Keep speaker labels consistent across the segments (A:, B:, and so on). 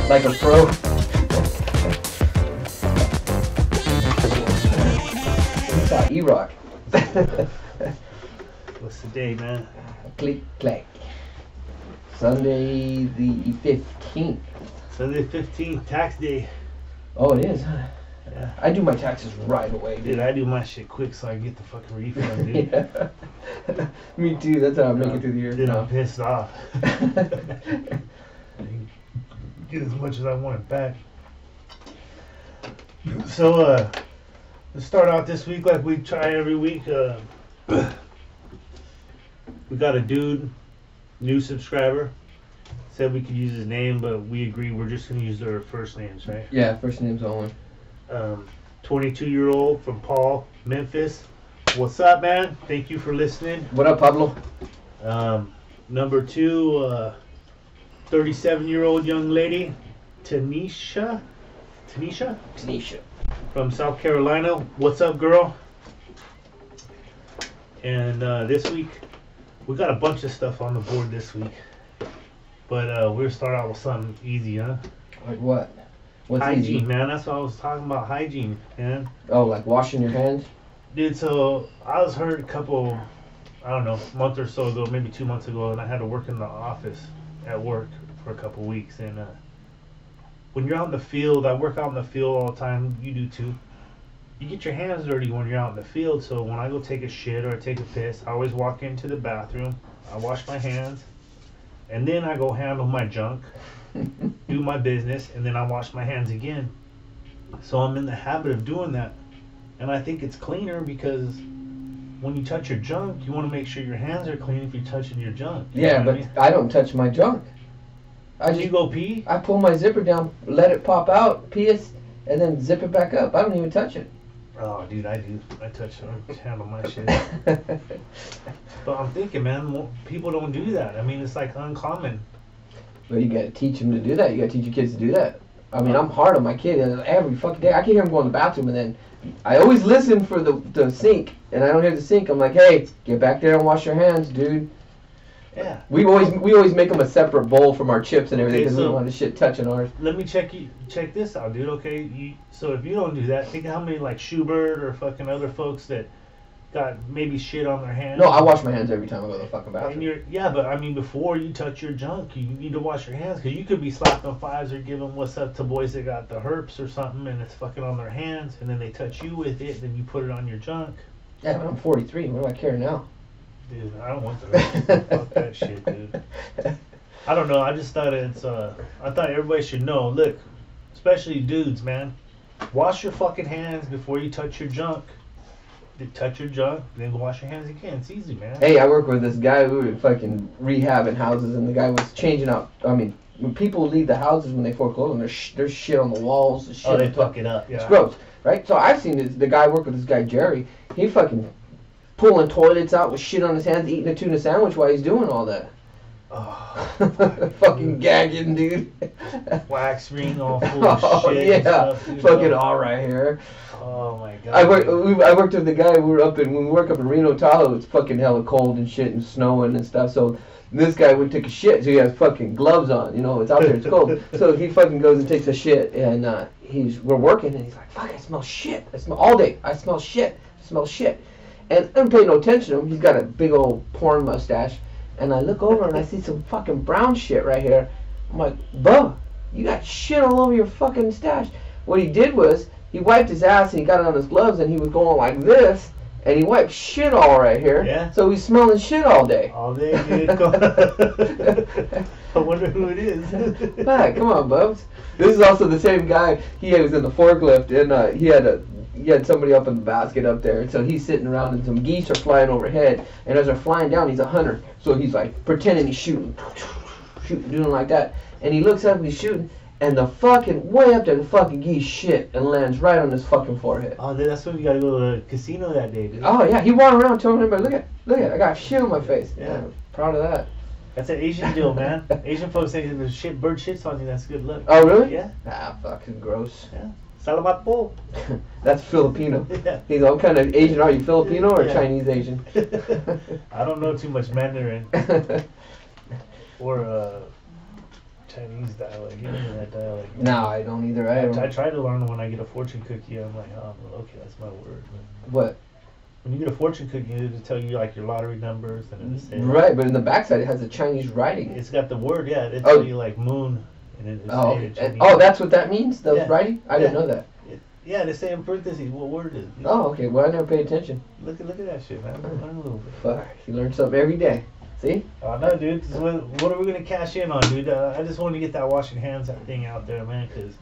A: Like a pro. We saw E-Rock.
B: What's the day, man?
A: Click, clack. Sunday the 15th.
B: Sunday 15th, tax day.
A: Oh, it is, huh?
B: Yeah.
A: I do my taxes right away, dude.
B: Dude, I do my shit quick so I get the fucking refund, dude.
A: Yeah. Me too. That's how I make it through the year.
B: Dude, I'm pissed off. Get as much as I want it back. So, let's start out this week like we try every week. We got a dude, new subscriber. Said we could use his name, but we agree we're just going to use their first names, right?
A: Yeah, first name's only.
B: 22-year-old from Paul, Memphis. What's up, man? Thank you for listening.
A: What up, Pablo?
B: Number 2, 37-year-old young lady, Tanisha from South Carolina. What's up, girl? And this week, we got a bunch of stuff on the board this week. But we'll start out with something easy, huh?
A: Like what? What's
B: hygiene,
A: easy?
B: man. That's what I was talking about, hygiene, man.
A: Oh, like washing your hands?
B: Dude, so I was hurt a couple, I don't know, a month or so ago, maybe 2 months ago, and I had to work in the office at work for a couple weeks. And when you're out in the field, I work out in the field all the time. You do too. You get your hands dirty when you're out in the field. So when I go take a shit or I take a piss, I always walk into the bathroom. I wash my hands. And then I go handle my junk, do my business, and then I wash my hands again. So I'm in the habit of doing that. And I think it's cleaner because when you touch your junk, you want to make sure your hands are clean if you're touching your junk. You
A: Yeah,
B: know
A: but
B: what I mean?
A: I don't touch my junk.
B: You go pee?
A: I pull my zipper down, let it pop out, piss, and then zip it back up. I don't even touch it.
B: Oh, dude, I do. I handle my shit. But I'm thinking, man, people don't do that. I mean, it's like uncommon.
A: Well, you gotta teach them to do that. You gotta teach your kids to do that. I mean, I'm hard on my kid every fucking day. I can hear him go in the bathroom, and then I always listen for the sink, and I don't hear the sink. I'm like, hey, get back there and wash your hands, dude.
B: Yeah.
A: We always make them a separate bowl from our chips and everything because we
B: so
A: don't want the shit touching ours.
B: Let me check this out, dude. Okay, so if you don't do that, think of how many like Schubert or fucking other folks that got maybe shit on their hands.
A: No, I wash my hands every time I go to the fucking bathroom.
B: And but I mean, before you touch your junk, you need to wash your hands because you could be slapping fives or giving what's up to boys that got the herpes or something, and it's fucking on their hands, and then they touch you with it, then you put it on your junk.
A: Yeah, but I'm 43. What do I care now?
B: Dude, I don't want the herpes. Fuck that shit, dude. I don't know. I just thought I thought everybody should know. Look, especially dudes, man. Wash your fucking hands before you touch your junk. Touch your junk, then go wash your hands again. It's easy, man.
A: Hey, I work with this guy. We were fucking rehabbing houses, and the guy was changing out. I mean, when people leave the houses when they foreclose, and there's shit on the walls. Shit
B: they fuck it up. Yeah.
A: It's gross, right? So I've seen the guy work with this guy Jerry. He fucking pulling toilets out with shit on his hands, eating a tuna sandwich while he's doing all that.
B: Oh,
A: fucking gagging, dude.
B: Wax ring all full of shit.
A: Yeah,
B: and stuff, dude.
A: fucking all right here.
B: Oh my god.
A: I worked with the guy. When we work up in Reno, Tahoe. It's fucking hella cold and shit and snowing and stuff. So this guy would take a shit. So he has fucking gloves on. You know, it's out there. It's cold. So he fucking goes and takes a shit, and we're working, and he's like, "Fuck, I smell shit. I smell all day. I smell shit. I smell shit." And I don't pay no attention to him. He's got a big old porn mustache. And I look over and I see some fucking brown shit right here. I'm like, "Bub, you got shit all over your fucking stash." What he did was, he wiped his ass and he got it on his gloves and he was going like this. And he wiped shit all right here. Yeah. So he's smelling shit all day.
B: All day, dude. I wonder who it is.
A: Hey, come on, Bubs. This is also the same guy. He was in the forklift and he had somebody up in the basket up there, and so he's sitting around and some geese are flying overhead, and as they're flying down, he's a hunter, so he's like pretending he's shooting, doing like that, and he looks up and he's shooting, and the fucking way up there, the fucking geese shit and lands right on his fucking forehead.
B: Oh, that's when we gotta go to the casino that day, dude.
A: Oh yeah, he walked around telling everybody, look at, I got shit on my face. Yeah, proud of that.
B: That's an Asian deal, man. Asian folks say if the bird shits on you, that's good luck.
A: Oh really?
B: Yeah.
A: Ah, fucking gross.
B: Yeah. Salamat po.
A: That's Filipino.
B: Yeah.
A: He's all kind of Asian. Are you Filipino or Chinese Asian?
B: I don't know too much Mandarin. Or Chinese dialect. Give me that dialect.
A: No, I don't either.
B: I try to learn when I get a fortune cookie. I'm like, oh, okay, that's my word.
A: What?
B: When you get a fortune cookie, it'll tell you like your lottery numbers and it'll say,
A: right, but in the backside it has a Chinese writing.
B: It's got the word, yeah. It'll tell you like moon, and it'll say Chinese.
A: Oh, that's what that means. Those writing? I didn't know that.
B: Yeah, they say in parentheses what word it is.
A: Oh, okay. Well, I never paid attention.
B: Look at that shit, man. Learn a little bit.
A: Fuck, you learn something every day. See?
B: Oh no, dude. What are we gonna cash in on, dude? I just want to get that washing hands thing out there, man. Because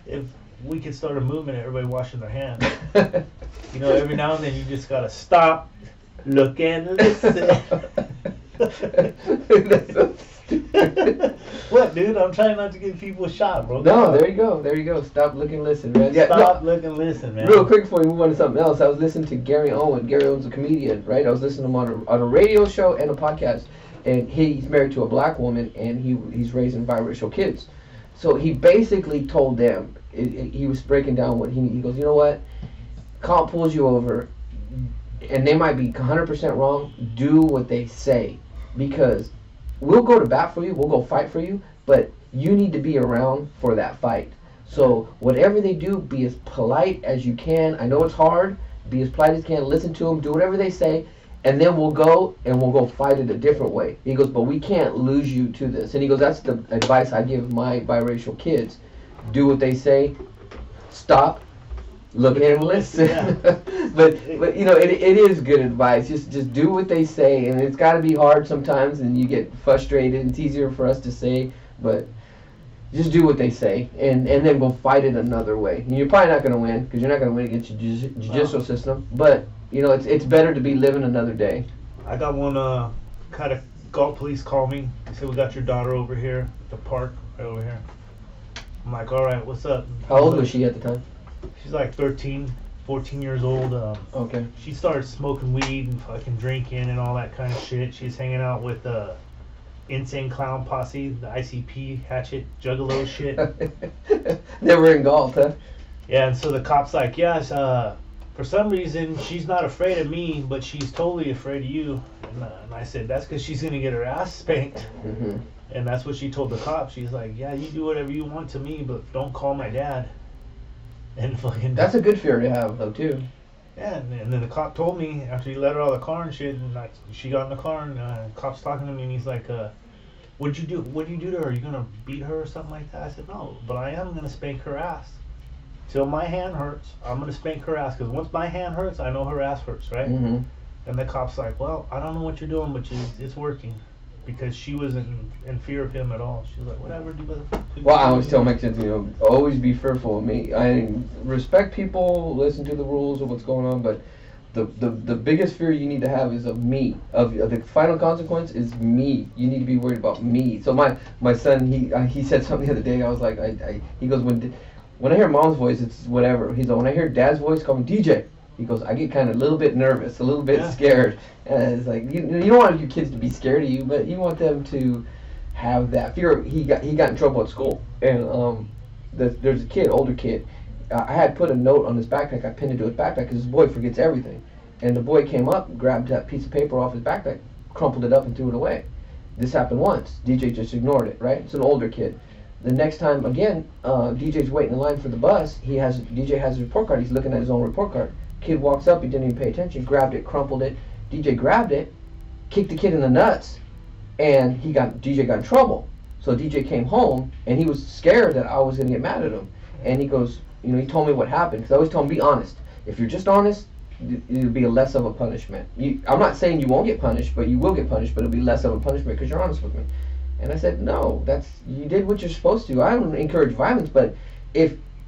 B: if we could start a movement of everybody washing their hands, you know, every now and then you just gotta stop, look, and listen.
A: That's so stupid.
B: What, dude? I'm trying not to get people shot, bro.
A: No, there you go. There you go. Stop, look, and listen, man. Yeah,
B: Stop, look, and listen, man.
A: Real quick before we move on to something else, I was listening to Gary Owen. Gary Owen's a comedian, right? I was listening to him on a radio show and a podcast, and he's married to a black woman, and he's raising biracial kids. So he basically told them, he was breaking down what he goes, you know what? Cop pulls you over, and they might be 100% wrong. Do what they say, because we'll go to bat for you, we'll go fight for you, but you need to be around for that fight. So whatever they do, be as polite as you can. I know it's hard. Be as polite as you can. Listen to them. Do whatever they say, and then we'll go fight it a different way. He goes, but we can't lose you to this. And he goes, that's the advice I give my biracial kids. Do what they say. Stop. Look and listen. Yeah. but you know, it is good advice. Just do what they say, and it's got to be hard sometimes, and you get frustrated. It's easier for us to say, but just do what they say, and then go fight it another way. And you're probably not going to win, because you're not going to win against your judicial system. But you know, it's better to be living another day.
B: I got one kind of Galt police call me. They said, we got your daughter over here at the park right over here. I'm like, all right, what's up?
A: How old was she at the time?
B: She's like 13, 14 years old.
A: Okay.
B: She started smoking weed and fucking drinking and all that kind of shit. She's hanging out with Insane Clown Posse, the ICP, Hatchet, Juggalo shit.
A: They were in Galt, huh?
B: Yeah, and so the cop's like, yes, for some reason, she's not afraid of me, but she's totally afraid of you. And I said, that's because she's going to get her ass spanked.
A: Mm-hmm.
B: And that's what she told the cop. She's like, yeah, you do whatever you want to me, but don't call my dad. And fucking.
A: That's a good fear to have, though, too.
B: Yeah, and then the cop told me after he let her out of the car and shit, and she got in the car, and the cop's talking to me, and he's like, what'd you do? What'd you do to her? Are you gonna beat her or something like that? I said, no, but I am gonna spank her ass. Till my hand hurts, I'm gonna spank her ass, because once my hand hurts, I know her ass hurts, right?
A: Mm-hmm.
B: And the cop's like, well, I don't know what you're doing, but it's working. Because she wasn't in fear of him at all. She was like, whatever, do.
A: Well, I always tell my kids, you know, always be fearful of me. I respect people, listen to the rules of what's going on, but the biggest fear you need to have is of me. Of the final consequence is me. You need to be worried about me. So my son, he said something the other day. I was like, he goes, when I hear mom's voice, it's whatever. He's like, when I hear dad's voice, call me DJ. He goes, I get kind of a little bit nervous, a little bit scared. And it's like, you don't want your kids to be scared of you, but you want them to have that fear. He got in trouble at school, and there's a kid, older kid. I had put a note on his backpack. I pinned it to his backpack because this boy forgets everything. And the boy came up, grabbed that piece of paper off his backpack, crumpled it up, and threw it away. This happened once. DJ just ignored it, right? It's an older kid. The next time, again, DJ's waiting in line for the bus. DJ has his report card. He's looking at his own report card. Kid walks up, he didn't even pay attention, grabbed it, crumpled it. DJ grabbed it, kicked the kid in the nuts, and DJ got in trouble. So DJ came home, and he was scared that I was going to get mad at him. And he goes, you know, he told me what happened, because I always tell him, be honest. If you're just honest, it'll be less of a punishment. I'm not saying you won't get punished, but you will get punished, but it'll be less of a punishment because you're honest with me. And I said, no, you did what you're supposed to. I don't encourage violence, but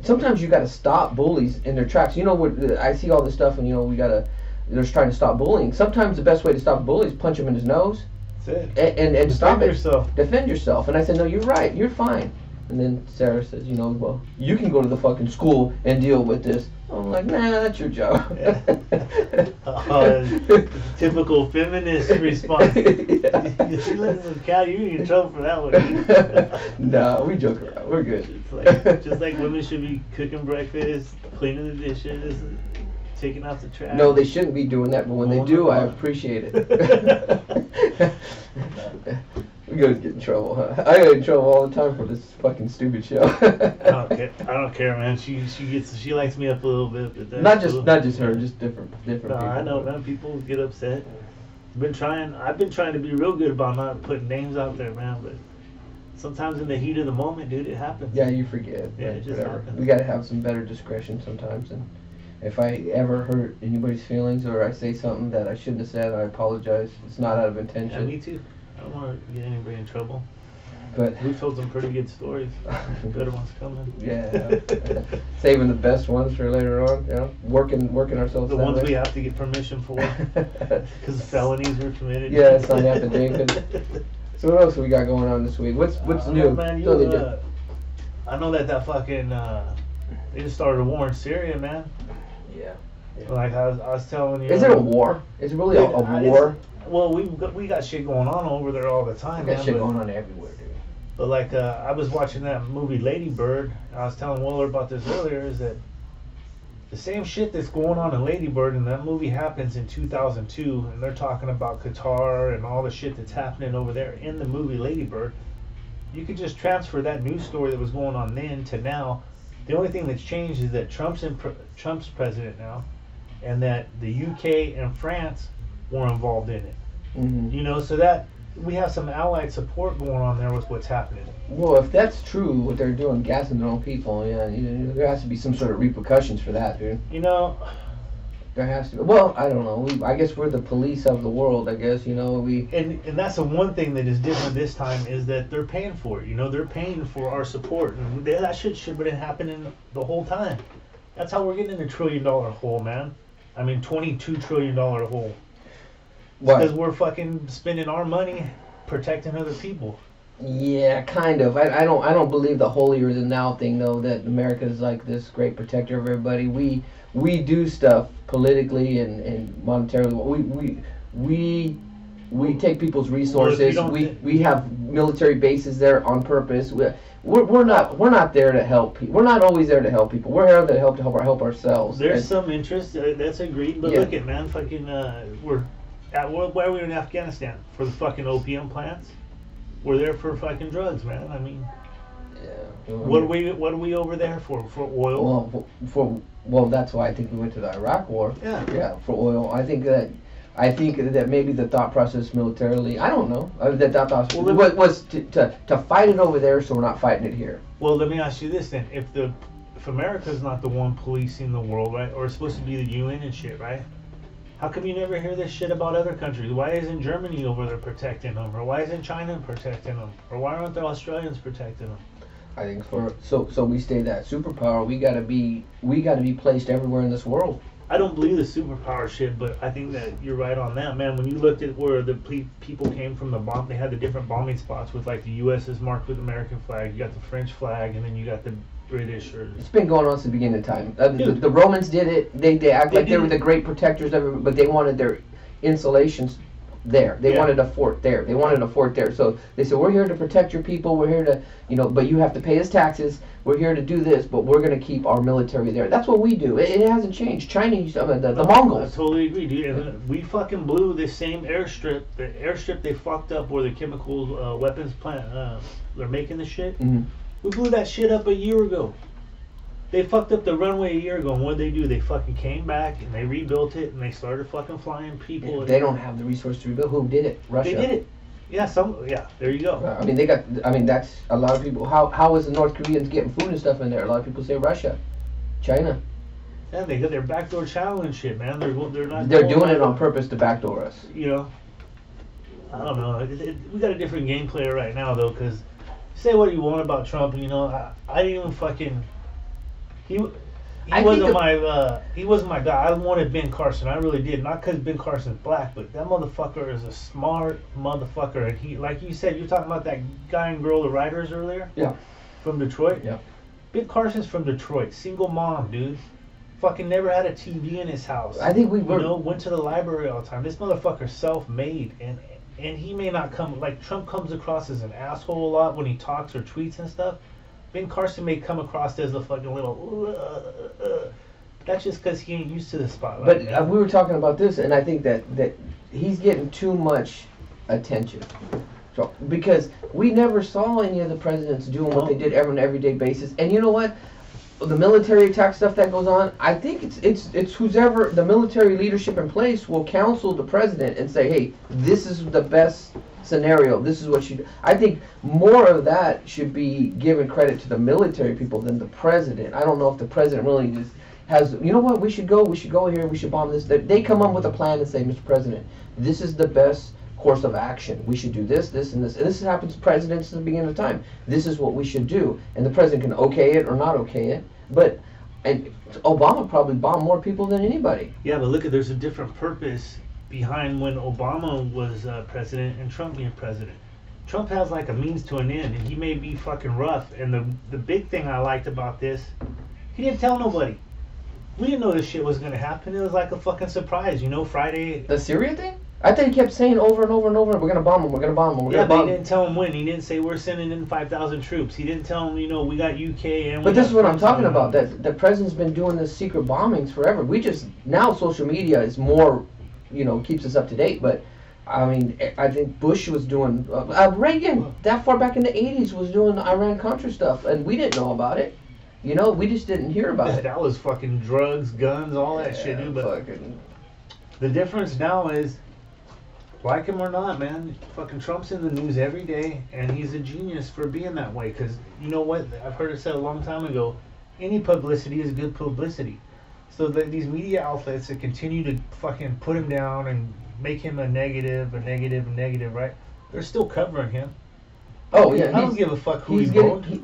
A: sometimes you got to stop bullies in their tracks. You know, I see all this stuff, and you know, they're trying to stop bullying. Sometimes the best way to stop a bully is punch him in his nose.
B: That's it.
A: And stop it.
B: Defend
A: yourself. And I said, no, you're right. You're fine. And then Sarah says, you know, well, you can go to the fucking school and deal with this. I'm like, nah, that's your job.
B: Typical feminist response. If you listen to Cal, you're in trouble for that one.
A: Nah, we joke around. We're good.
B: Just like women should be cooking breakfast, cleaning the dishes, taking out the trash.
A: No, they shouldn't be doing that, but when they do, I appreciate it. We gonna get in trouble, huh? I get in trouble all the time for this fucking stupid show.
B: I don't care, man. She likes me up a little bit, but that's
A: not just her, just different
B: No,
A: people.
B: I know, man. People get upset. I've been trying to be real good about not putting names out there, man. But sometimes in the heat of the moment, dude, it happens.
A: Yeah, you forget.
B: Yeah, it just
A: whatever.
B: happens.
A: We gotta have some better discretion sometimes. And if I ever hurt anybody's feelings or I say something that I shouldn't have said, I apologize. It's not out of
B: Yeah,
A: intention.
B: me too. I don't want to get anybody in trouble.
A: But
B: We've told some pretty good stories. Better ones coming.
A: yeah, saving the best ones for later on. You know, working ourselves.
B: The
A: that
B: ones
A: way.
B: we have to get permission for because felonies were committed.
A: Yeah, it's on the affidavit. So what else we got going on this week? What's new?
B: Man,
A: Totally different.
B: I know that fucking they just started a war in Syria, man.
A: Yeah.
B: Like I was telling you.
A: Is it a war? Is it really a war?
B: Well, we got shit going on over there all the time,
A: We got
B: man.
A: shit going on everywhere, dude.
B: But like I was watching that movie Lady Bird. And I was telling Willer about this earlier. Is that the same shit that's going on in Lady Bird, and that movie happens in 2002, and they're talking about Qatar and all the shit that's happening over there in the movie Lady Bird. You could just transfer that news story that was going on then to now. The only thing that's changed is that Trump's president now, and that the UK and France were involved in it.
A: Mm-hmm.
B: You know, so that we have some allied support going on there with what's happening.
A: Well, if that's true, what they're doing, gassing their own people, yeah, there has to be some sort of repercussions for that, dude.
B: You know,
A: There has to be. Well, I don't know. I guess we're the police of the world. I guess
B: and that's the one thing that is different this time is that they're paying for it. You know, they're paying for our support, and that shit should have been happening the whole time. That's how we're getting in $1 trillion hole, man. I mean, $22 trillion hole. Because we're fucking spending our money protecting other people.
A: Yeah, kind of. I don't believe the holier than thou thing though. That America is like this great protector of everybody. We do stuff politically and monetarily. We take people's resources. We have military bases there on purpose. We're not there to help people. We're not always there to help people. We're here to help ourselves.
B: There's some interest. That's agreed. But look at man, fucking why are we in Afghanistan for the fucking opium plants? We're there for fucking drugs, man. I mean,
A: yeah.
B: What are we over there for? For oil?
A: Well, that's why I think we went to the Iraq War.
B: Yeah.
A: Yeah, for oil. I think that maybe the thought process militarily, I don't know, that thought process was to fight it over there, so we're not fighting it here.
B: Well, let me ask you this then: if America's not the one policing the world, right, or it's supposed to be the UN and shit, right? How come you never hear this shit about other countries? Why isn't Germany over there protecting them? Or why isn't China protecting them? Or why aren't the Australians protecting them?
A: I think so we stay that superpower. We gotta be placed everywhere in this world.
B: I don't believe the superpower shit, but I think that you're right on that, man. When you looked at where the people came from, they had the different bombing spots with like the U.S. is marked with the American flag, you got the French flag, and then you got the British.
A: It's been going on since the beginning of time. The Romans did it. They act like they were the great protectors of it, but they wanted their insulations there. They wanted a fort there. They wanted a fort there. So they said, we're here to protect your people. We're here to, but you have to pay us taxes. We're here to do this, but we're going to keep our military there. That's what we do. It hasn't changed. Chinese, the Mongols.
B: I totally agree, dude. And we fucking blew this same airstrip. The airstrip they fucked up where the chemical weapons plant, they're making the shit.
A: Mm-hmm.
B: We blew that shit up a year ago. They fucked up the runway a year ago, and what did they do? They fucking came back, and they rebuilt it, and they started fucking flying people.
A: They don't have the resource to rebuild. Who did it? Russia.
B: They did it. Yeah, there you go.
A: That's a lot of people. How is the North Koreans getting food and stuff in there? A lot of people say Russia, China.
B: Yeah, they got their backdoor channel and shit, man. They're not.
A: They're doing it on purpose to backdoor us.
B: You know, I don't know. We got a different game player right now, though, because say what you want about Trump, I didn't even fucking. He wasn't my guy. I wanted Ben Carson. I really did. Not because Ben Carson's black, but that motherfucker is a smart motherfucker. And he, like you said, you're talking about that guy and girl, the writers earlier.
A: Yeah.
B: From Detroit.
A: Yeah.
B: Ben Carson's from Detroit. Single mom, dude. Fucking never had a TV in his house.
A: I think
B: went to the library all the time. This motherfucker's self-made, and he may not come like Trump comes across as an asshole a lot when he talks or tweets and stuff. Ben Carson may come across as a fucking little. That's just because he ain't used to the spotlight.
A: But we were talking about this, and I think that he's getting too much attention. So, because we never saw any of the presidents doing what they did on an everyday basis. And you know what? The military attack stuff that goes on, I think it's whoever the military leadership in place will counsel the president and say, hey, this is the best scenario. This is what you do. I think more of that should be given credit to the military people than the president. I don't know if the president really just has, you know what, we should go here, we should bomb this. They come up with a plan and say, Mr. President, this is the best course of action. We should do this, this, and this. And this happens to presidents at the beginning of time. This is what we should do. And the president can okay it or not okay it. But and Obama probably bombed more people than anybody.
B: Yeah, but look at, there's a different purpose behind when Obama was president and Trump being president. Trump has like a means to an end, and he may be fucking rough. And the big thing I liked about this, he didn't tell nobody. We didn't know this shit was gonna happen. It was like a fucking surprise, you know. Friday.
A: The Syria thing? I think he kept saying over and over and over, we're gonna bomb them, we're gonna bomb them, we're gonna bomb them.
B: But he didn't tell him when. He didn't say we're sending in 5,000 troops. He didn't tell him, you know, we got UK and.
A: But this is what I'm talking about. That the president's been doing this secret bombings forever. We just now social media is more, you know, keeps us up to date. But I mean, I think Bush was doing Reagan that far back in the '80s was doing the Iran-Contra stuff, and we didn't know about it. You know, we just didn't hear about it.
B: That was fucking drugs, guns, all that shit, dude. But the difference now is, like him or not, man, fucking Trump's in the news every day, and he's a genius for being that way. Because you know what? I've heard it said a long time ago, any publicity is good publicity. So these media outlets that continue to fucking put him down and make him a negative, right? They're still covering him.
A: Oh yeah,
B: I don't give a fuck who he voted.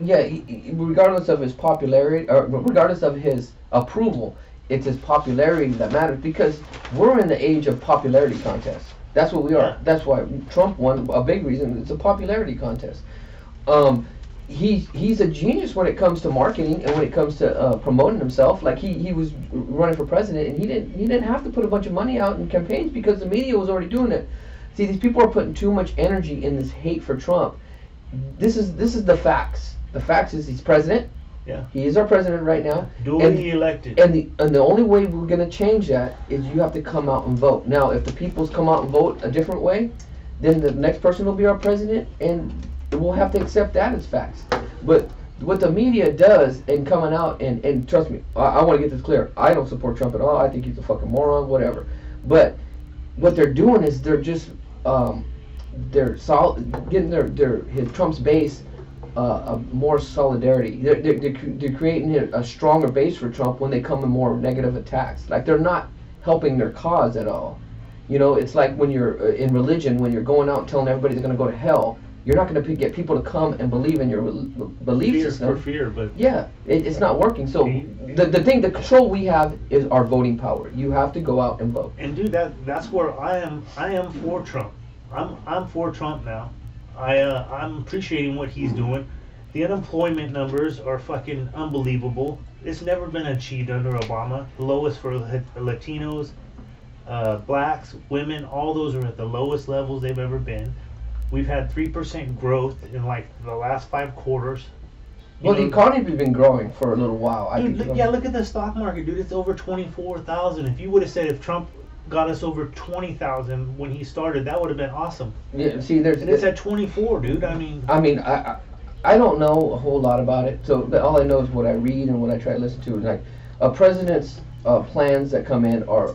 A: Regardless of his popularity, or regardless of his approval, it's his popularity that matters. Because we're in the age of popularity contests. That's what we are. Yeah. That's why Trump won. A big reason. It's a popularity contest. He's a genius when it comes to marketing and when it comes to promoting himself. Like he was running for president, and he didn't have to put a bunch of money out in campaigns because the media was already doing it. See, these people are putting too much energy in this hate for Trump. This is the facts. The facts is he's president.
B: Yeah.
A: He is our president right now.
B: Duly elected.
A: And the only way we're gonna change that is you have to come out and vote. Now, if the people's come out and vote a different way, then the next person will be our president, and we'll have to accept that as facts. But what the media does in coming out and trust me, I want to get this clear. I don't support Trump at all. I think he's a fucking moron, whatever. But what they're doing is they're just they're getting his Trump's base more solidarity. They're creating a stronger base for Trump when they come in more negative attacks. Like they're not helping their cause at all. You know, it's like when you're in religion, when you're going out and telling everybody they're going to go to hell. You're not going to get people to come and believe in your belief system.
B: For fear, but
A: yeah, it's not working. So the control we have is our voting power. You have to go out and vote.
B: And dude, that's where I am for Trump. I'm for Trump now. I'm appreciating what he's doing. The unemployment numbers are fucking unbelievable. It's never been achieved under Obama. The lowest for Latinos, blacks, women, all those are at the lowest levels they've ever been. We've had 3% growth in like the last 5 quarters.
A: Well, the economy's been growing for a little while.
B: Look at the stock market, dude. It's over 24,000. If you would have said if Trump got us over 20,000 when he started, that would have been awesome.
A: Yeah, see,
B: it's at 24, dude. I mean,
A: I don't know a whole lot about it. So all I know is what I read and what I try to listen to. Is like a president's plans that come in are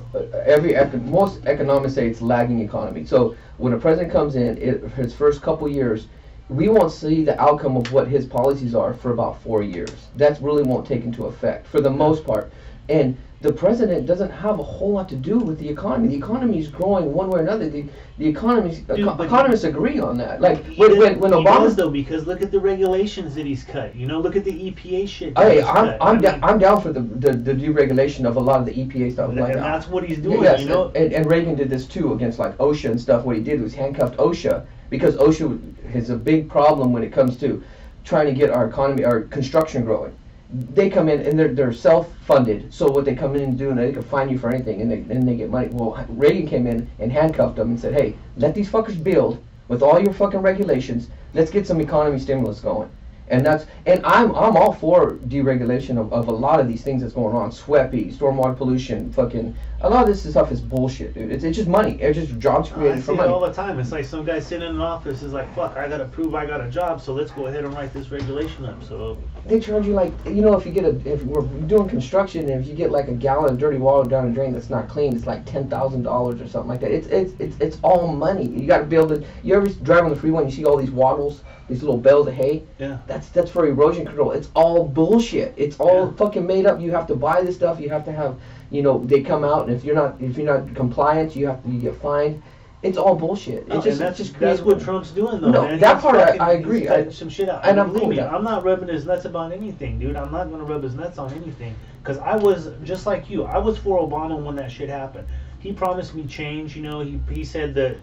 A: most economists say it's lagging economy. So when a president comes in, his first couple years, we won't see the outcome of what his policies are for about 4 years. That really won't take into effect for the most part. And the president doesn't have a whole lot to do with the economy. The economy is growing one way or another. The economists agree on that. Like when Obama
B: does though, because look at the regulations that he's cut. You know, look at the EPA shit.
A: Hey, I'm down for the deregulation of a lot of the EPA stuff.
B: And that's what he's doing.
A: Yes,
B: you know,
A: and Reagan did this too against like OSHA and stuff. What he did was handcuffed OSHA because OSHA has a big problem when it comes to trying to get our economy, our construction growing. They come in and they're self-funded. So what they come in and do, and they can fine you for anything, and they get money. Well, Reagan came in and handcuffed them and said, "Hey, let these fuckers build with all your fucking regulations. Let's get some economy stimulus going." And I'm all for deregulation of a lot of these things that's going on. SWEPI, stormwater pollution, fucking a lot of this stuff is bullshit, dude. It's just money. It's just jobs created for
B: I see
A: money.
B: it all the time. It's like some guy sitting in an office is like, fuck, I gotta prove I got a job, so let's go ahead and write this regulation up. So
A: they charge you like, you know, if we're doing construction and if you get like a gallon of dirty water down a drain that's not clean, it's like $10,000 or something like that. It's all money. You got to be able to. You ever drive on the freeway and you see all these wattles, these little bales of hay?
B: Yeah.
A: That's for erosion control. It's all bullshit. It's all fucking made up. You have to buy this stuff. You have to have, you know, they come out, and if you're not compliant, you get fined. It's all bullshit.
B: No,
A: That's
B: what Trump's doing, though.
A: No,
B: man.
A: that
B: He's
A: part
B: fucking,
A: I agree.
B: He's cutting some shit out.
A: And I'm
B: believe
A: cool
B: me,
A: with that.
B: I'm not rubbing his nuts about anything, dude. I'm not gonna rub his nuts on anything. Because I was just like you. I was for Obama when that shit happened. He promised me change. You know, he said that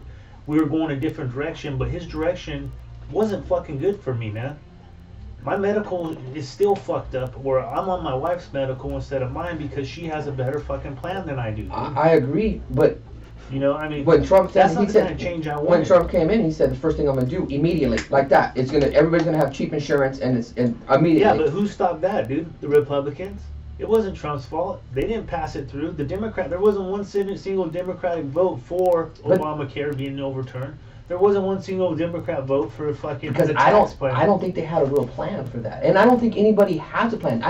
B: we were going a different direction, but his direction wasn't fucking good for me, man. My medical is still fucked up, where I'm on my wife's medical instead of mine because she has a better fucking plan than I do.
A: I agree, but
B: you know, I mean,
A: when Trump said,
B: that's not the kind of change I want.
A: When Trump came in, he said the first thing I'm gonna do immediately, like that, everybody's gonna have cheap insurance, and immediately.
B: Yeah, but who stopped that, dude? The Republicans. It wasn't Trump's fault. They didn't pass it through. There wasn't one single Democratic vote for Obamacare being overturned. There wasn't one single Democrat vote for fucking
A: because
B: the
A: I
B: tax plan.
A: don't think they had a real plan for that, and I don't think anybody has a plan.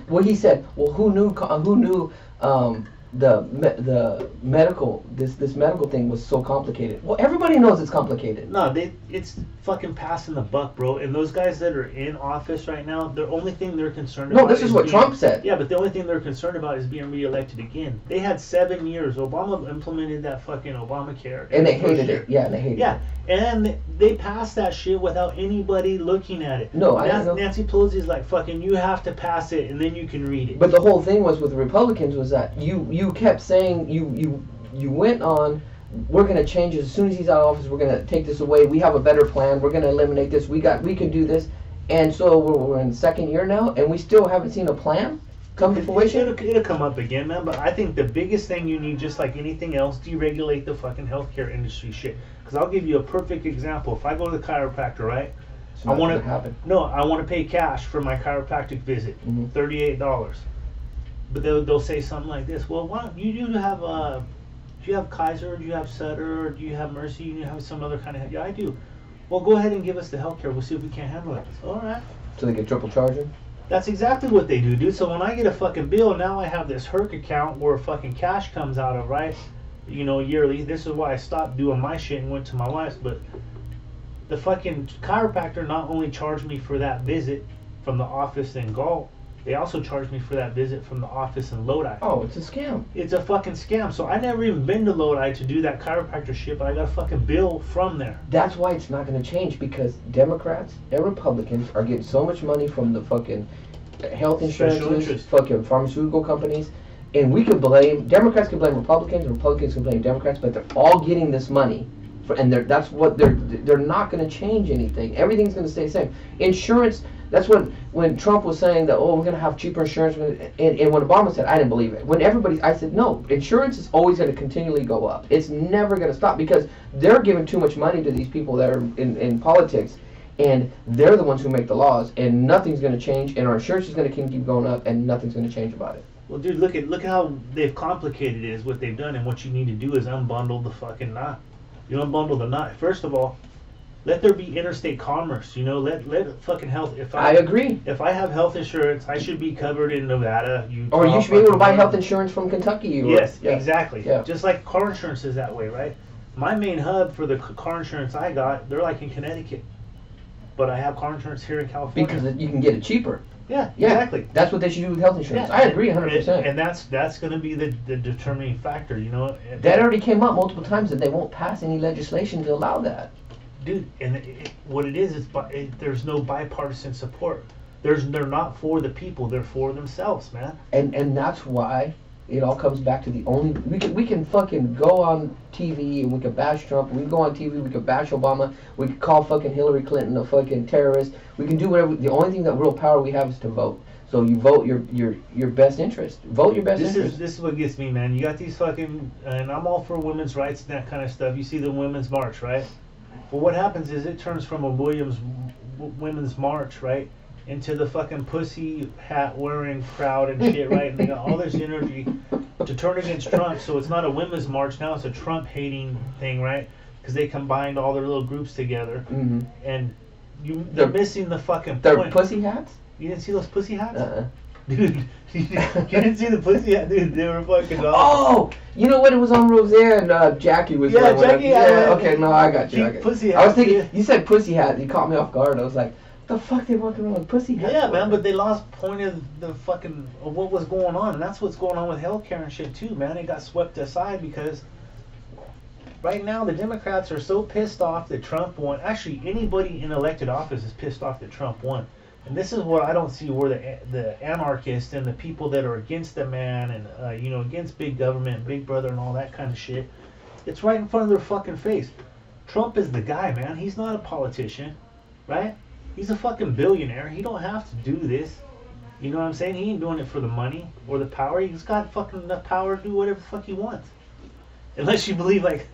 A: Well, he said, well, who knew the medical this medical thing was so complicated? Well, everybody knows it's complicated.
B: No, it's fucking passing the buck, bro. And those guys that are in office right now, the only thing they're concerned about.
A: No, this is what Trump said.
B: Yeah, but the only thing they're concerned about is being reelected again. They had 7 years. Obama implemented that fucking Obamacare,
A: and they hated it. Yeah, and they hated it.
B: Yeah, and they passed that shit without anybody looking at it.
A: No, I know.
B: Nancy Pelosi's like, fucking, you have to pass it, and then you can read it.
A: But the whole thing was with the Republicans was that you kept saying you went on, we're going to change it as soon as he's out of office. We're going to take this away. We have a better plan. We're going to eliminate this. We can do this. And so we're in the second year now, and we still haven't seen a plan come to fruition.
B: It'll come up again, man. But I think the biggest thing you need, just like anything else, deregulate the fucking healthcare industry shit. Because I'll give you a perfect example. If I go to the chiropractor, right? I want to pay cash for my chiropractic visit, $38. But they'll say something like this. Well, why don't you have do you have Kaiser? Do you have Sutter? Or do you have Mercy? Do you have some other kind of? Yeah, I do. Well, go ahead and give us the healthcare. We'll see if we can't handle it. All right.
A: So they get triple charging?
B: That's exactly what they do, dude. So when I get a fucking bill, now I have this HERC account where fucking cash comes out of, right? You know, yearly. This is why I stopped doing my shit and went to my wife's. But the fucking chiropractor not only charged me for that visit from the office in Galt, they also charged me for that visit from the office in Lodi.
A: Oh, it's a scam.
B: It's a fucking scam. So I never even been to Lodi to do that chiropractor shit, but I got a fucking bill from there.
A: That's why it's not going to change, because Democrats and Republicans are getting so much money from the fucking health insurance, fucking pharmaceutical companies, and Democrats can blame Republicans, and Republicans can blame Democrats, but they're all getting this money. They're not going to change anything. Everything's going to stay the same. Insurance. That's when Trump was saying that, we're going to have cheaper insurance, and when Obama said, I didn't believe it. I said, no, insurance is always going to continually go up. It's never going to stop, because they're giving too much money to these people that are in politics, and they're the ones who make the laws, and nothing's going to change, and our insurance is going to keep going up, and nothing's going to change about it.
B: Well, dude, look at how they've complicated it is what they've done, and what you need to do is unbundle the fucking knot. You unbundle the knot. First of all, let there be interstate commerce. You know, let fucking health.
A: I agree.
B: If I have health insurance, I should be covered in Nevada, Utah.
A: Or you should be able to buy health insurance from Kentucky.
B: Yes, exactly.
A: Yeah.
B: Just like car insurance is that way, right? My main hub for the car insurance I got, they're like in Connecticut, but I have car insurance here in California
A: because you can get it cheaper.
B: Yeah, exactly.
A: That's what they should do with health insurance. Yeah. I agree 100%.
B: And that's going to be the determining factor, you know.
A: That already came up multiple times that they won't pass any legislation to allow that.
B: Dude, and what it is there's no bipartisan support. They're not for the people. They're for themselves, man.
A: And that's why it all comes back to we can fucking go on TV and we can bash Trump. We can go on TV. We can bash Obama. We can call fucking Hillary Clinton a fucking terrorist. We can do whatever. The only thing that real power we have is to vote. So you vote your best interest. Vote your best interest.
B: This is what gets me, man. You got these fucking, and I'm all for women's rights and that kind of stuff. You see the Women's March, right? But what happens is it turns from a women's march, right? Into the fucking pussy hat wearing crowd and shit, right? And they got all this energy to turn against Trump. So it's not a women's march now; it's a Trump hating thing, right? Because they combined all their little groups together, and they're missing the fucking point.
A: They're pussy hats.
B: You didn't see those pussy hats, dude? You didn't see the pussy hats, dude? They were fucking awesome.
A: Oh, you know what? It was on Roseanne and Jackie was
B: Yeah,
A: there.
B: Jackie.
A: Yeah, okay, no, I got you.
B: Pussy
A: I was
B: hats,
A: thinking,
B: yeah.
A: you said pussy hat. You caught me off guard. I was like, the fuck they walking around with pussy hats?
B: Yeah,
A: for?
B: man, but they lost point of the fucking of what was going on, and that's what's going on with healthcare and shit too, man. It got swept aside because right now the Democrats are so pissed off that Trump won. Actually, anybody in elected office is pissed off that Trump won, and this is what I don't see where the anarchists and the people that are against the man and you know, against big government, Big Brother, and all that kind of shit. It's right in front of their fucking face. Trump is the guy, man. He's not a politician, right? He's a fucking billionaire. He don't have to do this. You know what I'm saying? He ain't doing it for the money or the power. He's got fucking enough power to do whatever the fuck he wants. Unless you believe, like,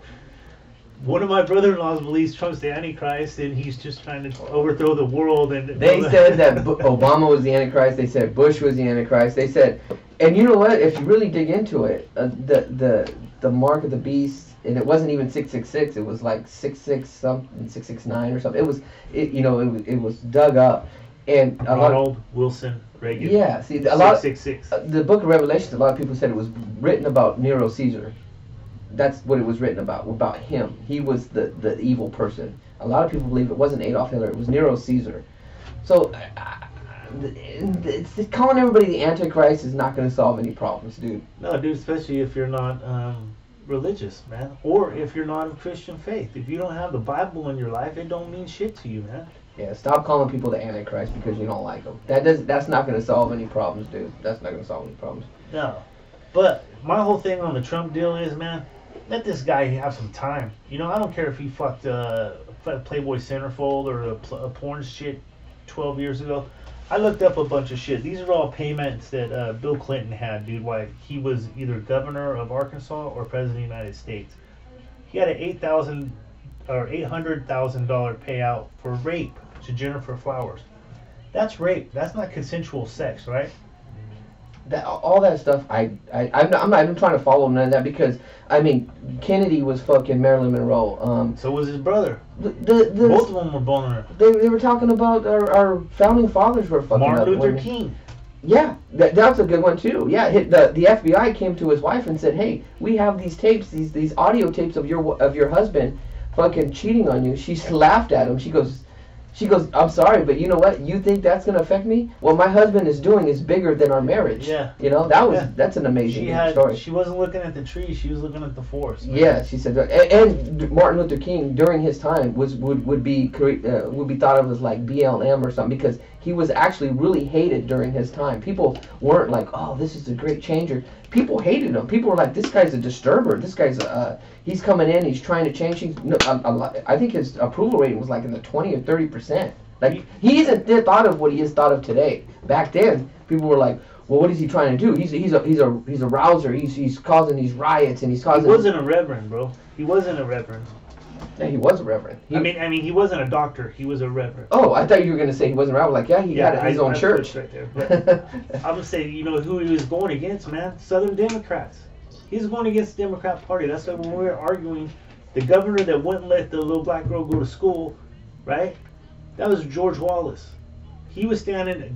B: one of my brother-in-laws believes Trump's the Antichrist and he's just trying to overthrow the world. And
A: They said that Obama was the Antichrist. They said Bush was the Antichrist. They said, and you know what? If you really dig into it, the mark of the beast, and it wasn't even 666. It was like 66 something, 669 or something. It was dug up, and
B: Ronald Wilson Reagan.
A: Yeah, see, a lot.
B: 666.
A: The Book of Revelations. A lot of people said it was written about Nero Caesar. That's what it was written about him. He was the evil person. A lot of people believe it wasn't Adolf Hitler. It was Nero Caesar. So, it's calling everybody the Antichrist is not going to solve any problems, dude.
B: No, dude, especially if you're not religious, man, or if you're not of Christian faith. If you don't have the Bible in your life, it don't mean shit to you, man.
A: Yeah, stop calling people the Antichrist because you don't like them. That's not going to solve any problems, dude. That's not going to solve any problems.
B: No, but my whole thing on the Trump deal is, man, let this guy have some time. You know, I don't care if he fucked Playboy Centerfold or a porn shit 12 years ago. I looked up a bunch of shit. These are all payments that Bill Clinton had, dude, while he was either governor of Arkansas or president of the United States. He had an $800,000 payout for rape to Jennifer Flowers. That's rape. That's not consensual sex, right?
A: All that stuff, I'm not even trying to follow none of that because, I mean, Kennedy was fucking Marilyn Monroe.
B: So was his brother.
A: Both
B: of them were boner.
A: They were talking about our founding fathers were fucking
B: Martin
A: up
B: Luther
A: women.
B: King.
A: Yeah, that's a good one too. Yeah, the FBI came to his wife and said, "Hey, we have these tapes, these audio tapes of your husband fucking cheating on you." She laughed at him. She goes, "I'm sorry, but you know what? You think that's gonna affect me? What my husband is doing is bigger than our marriage."
B: Yeah.
A: You know, that's an amazing story.
B: She wasn't looking at the tree; she was looking at the forest. Man.
A: Yeah, she said that. And Martin Luther King during his time would be thought of as like BLM or something because he was actually really hated during his time. People weren't like, "Oh, this is a great changer." People hated him. People were like, "This guy's a disturber. This guy's he's coming in. He's trying to change things." No, I think his approval rating was like in the 20 or 30%. Like he isn't thought of what he is thought of today. Back then, people were like, "Well, what is he trying to do? He's a rouser. He's causing these riots and he's causing."
B: He wasn't a reverend, bro. He wasn't a reverend.
A: Yeah, he was a reverend.
B: I mean, he wasn't a doctor. He was a reverend.
A: Oh, I thought you were gonna say he wasn't a reverend. Like, yeah, he had his own church.
B: Right there. But I'm gonna say, you know who he was going against, man? Southern Democrats. He's going against the Democrat Party. That's why when we were arguing, the governor that wouldn't let the little black girl go to school, right? That was George Wallace. He was standing,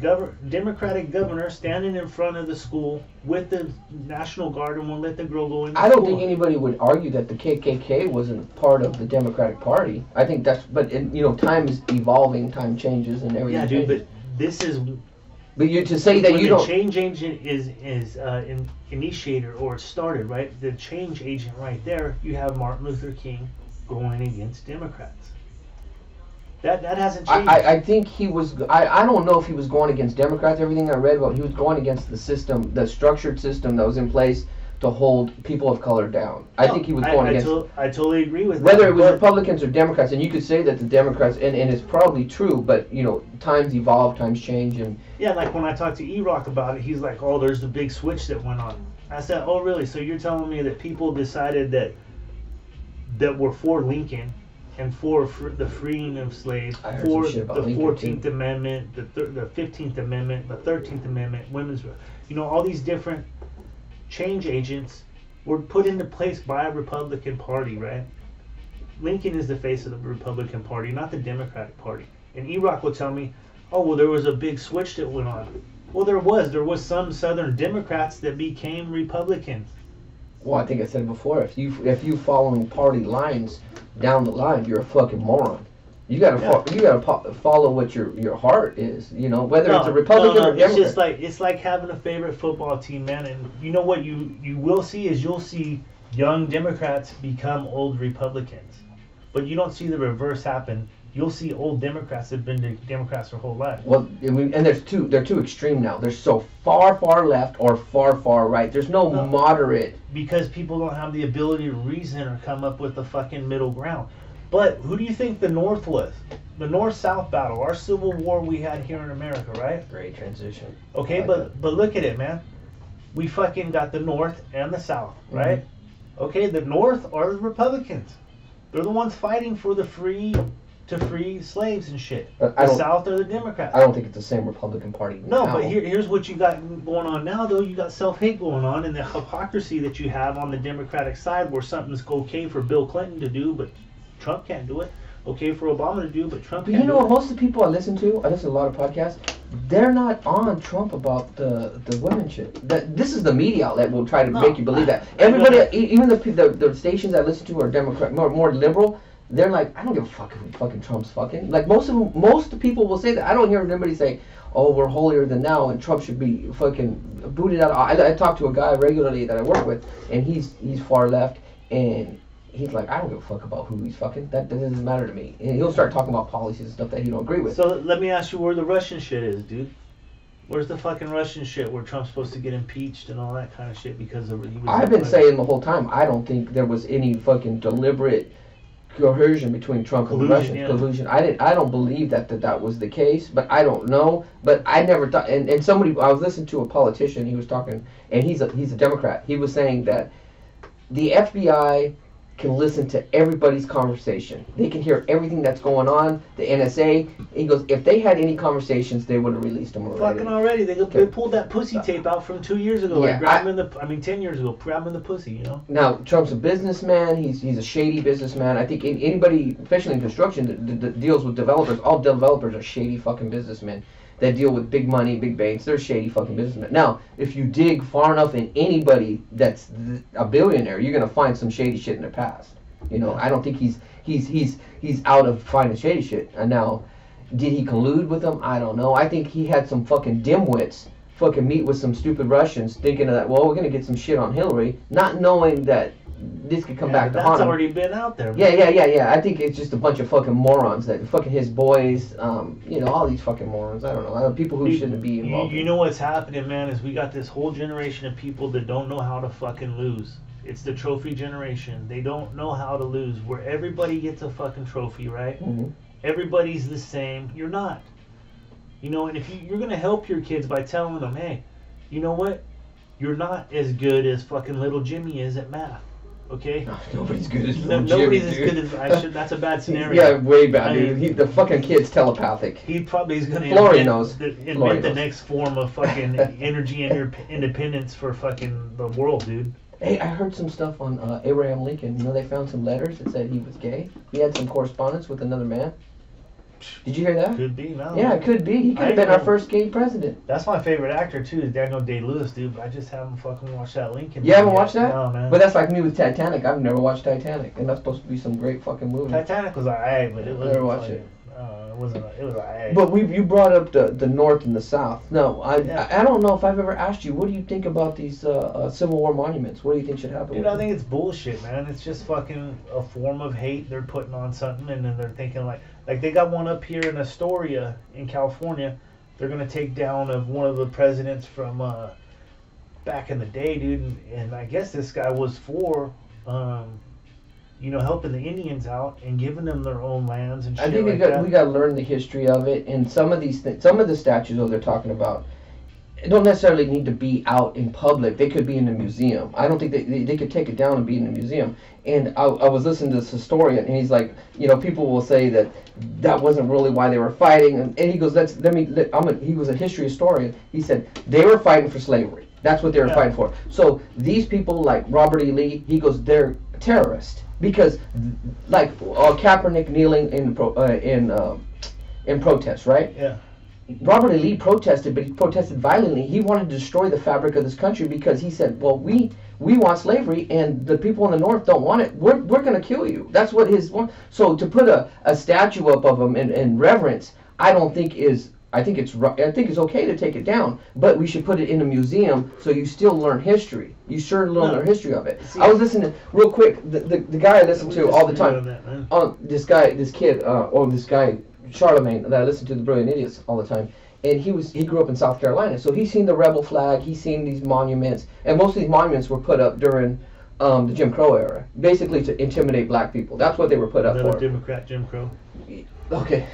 B: Democratic governor, standing in front of the school with the National Guard and won't let the girl go in the
A: I don't
B: school.
A: think anybody would argue that the KKK wasn't part of the Democratic Party. I think but time is evolving, time changes, and everything.
B: Yeah, dude,
A: changes.
B: but this is.
A: But you to say that
B: when
A: you
B: the
A: don't.
B: change agent is initiator or started, right? The change agent right there. You have Martin Luther King going against Democrats. That hasn't changed.
A: I think he was. I don't know if he was going against Democrats. Everything I read about, he was going against the system, the structured system that was in place to hold people of color down. I think he was going against.
B: I totally agree with
A: whether
B: that.
A: it was Republicans or Democrats, and you could say that the Democrats, and it's probably true, but times evolve, times change, and
B: yeah, like when I talked to E-Rock about it, he's like, "Oh, there's a big switch that went on." I said, "Oh, really? So you're telling me that people decided that were for Lincoln and for the freeing of slaves,
A: I heard
B: for
A: some shit about
B: the
A: Lincoln,
B: 14th
A: too.
B: Amendment, the 15th Amendment, the 13th Amendment, women's, all these different change agents were put into place by a Republican Party, right? Lincoln is the face of the Republican Party, not the Democratic Party. And E-Rock will tell me, oh, well, there was a big switch that went on. Well, there was some Southern Democrats that became Republicans.
A: Well, I think I said it before. If you following party lines down the line, you're a fucking moron. You gotta follow what your heart is. Whether it's a Republican or Democrat.
B: It's like having a favorite football team, man. And you know what you will see is you'll see young Democrats become old Republicans, but you don't see the reverse happen. You'll see old Democrats that have been Democrats their whole life.
A: Well, and they're too extreme now. They're so far left or far right. There's no moderate.
B: Because people don't have the ability to reason or come up with the fucking middle ground. But who do you think the North was? The North-South battle, our Civil War we had here in America, right?
A: Great transition.
B: Okay, but look at it, man. We fucking got the North and the South, right? Mm-hmm. Okay, the North are the Republicans. They're the ones fighting for the free slaves and shit. The South are the Democrats.
A: I don't think it's the same Republican Party
B: now. No, but here's what you got going on now, though. You got self-hate going on, and the hypocrisy that you have on the Democratic side, where something's okay for Bill Clinton to do, but Trump can't do it. Okay for Obama to do, but Trump can't do it.
A: You know what? Most of the people I listen to a lot of podcasts, they're not on Trump about the women shit. This is the media outlet will try to make you believe that. Everybody, even the stations I listen to are Democrat, more liberal. They're like, I don't give a fuck who fucking Trump's fucking. Like most people will say that. I don't hear anybody say, oh, we're holier than thou and Trump should be fucking booted out. I talk to a guy regularly that I work with, and he's far left, and he's like, I don't give a fuck about who he's fucking. That doesn't matter to me. And he'll start talking about policies and stuff that he don't agree with.
B: So let me ask you where the Russian shit is, dude. Where's the fucking Russian shit where Trump's supposed to get impeached and all that kind of shit because he was...
A: I've been saying the whole time, I don't think there was any fucking deliberate coercion between Trump and the Russians. Yeah. Collusion. I don't believe that was the case, but I don't know. But I never thought. And somebody, I was listening to a politician. He was talking, and he's a Democrat. He was saying that the FBI can listen to everybody's conversation. They can hear everything that's going on. The NSA. He goes, if they had any conversations, they would have released them already.
B: Fucking already. They pulled that pussy tape out from 2 years ago. Yeah, like, 10 years ago. Grab him in the pussy,
A: Now, Trump's a businessman. He's a shady businessman. I think anybody, especially in construction, that deals with developers, all developers are shady fucking businessmen that deal with big money, big banks. They're shady fucking businessmen. Now, if you dig far enough in anybody that's a billionaire, you're gonna find some shady shit in their past. I don't think he's out of finding shady shit. And now, did he collude with them? I don't know. I think he had some fucking dimwits fucking meet with some stupid Russians, thinking that, well, we're gonna get some shit on Hillary, not knowing that this could come back to haunt him.
B: That's already been out there.
A: Man. Yeah. I think it's just a bunch of fucking morons that fucking his boys, all these fucking morons. I don't know. People who shouldn't be involved.
B: You know what's happening, man, is we got this whole generation of people that don't know how to fucking lose. It's the trophy generation. They don't know how to lose. Where everybody gets a fucking trophy, right? Mm-hmm. Everybody's the same. You're not. And if you're going to help your kids by telling them, hey, you know what? You're not as good as fucking little Jimmy is at math. Okay?
A: No, nobody's good as little Jimmy,
B: nobody's as good as that's a bad scenario.
A: Yeah, way bad, dude. The fucking kid's telepathic.
B: He probably is going to invent the next form of fucking energy independence for fucking the world, dude.
A: Hey, I heard some stuff on Abraham Lincoln. They found some letters that said he was gay. He had some correspondence with another man. Did you hear that?
B: Could be, no.
A: Yeah, it could be. He could have been our first gay president.
B: That's my favorite actor, too, is Daniel Day-Lewis, dude. But I just haven't fucking watched that Lincoln.
A: You haven't watched that?
B: No, man.
A: But that's like me with Titanic. I've never watched Titanic. And that's supposed to be some great fucking movie.
B: Titanic was alright, but it wasn't.
A: Never watched it.
B: It was alright.
A: But you brought up the North and the South. No, I don't know if I've ever asked you, what do you think about these Civil War monuments? What do you think should happen?
B: Dude, I think it's bullshit, man. It's just fucking a form of hate. They're putting on something, and then they're thinking like they got one up here in Astoria in California. They're gonna take down of one of the presidents from back in the day, dude. And I guess this guy was for helping the Indians out and giving them their own lands and shit.
A: I think we got to learn the history of it, and some of the statues that they're talking about, don't necessarily need to be out in public. They could be in a museum. I don't think they could take it down and be in a museum. And I was listening to this historian, and he's like, people will say that wasn't really why they were fighting. And he goes, he was a history historian. He said they were fighting for slavery. That's what they were fighting for. So these people like Robert E. Lee, he goes, they're terrorists because like Kaepernick kneeling in protest, right?
B: Yeah.
A: Robert E. Lee protested, but he protested violently. He wanted to destroy the fabric of this country because he said, well, we want slavery, and the people in the North don't want it. We're going to kill you. That's what his... So to put a statue up of him in reverence, I think it's okay to take it down, but we should put it in a museum so you still learn history. You sure learn the history of it. I was listening, real quick, the guy I listen to all the time, this guy, Charlemagne, that I listen to, the Brilliant Idiots, all the time, and he grew up in South Carolina, so he's seen the rebel flag, he's seen these monuments, and most of these monuments were put up during the Jim Crow era, basically to intimidate black people. That's what they were put up for.
B: Democrat Jim Crow.
A: Okay,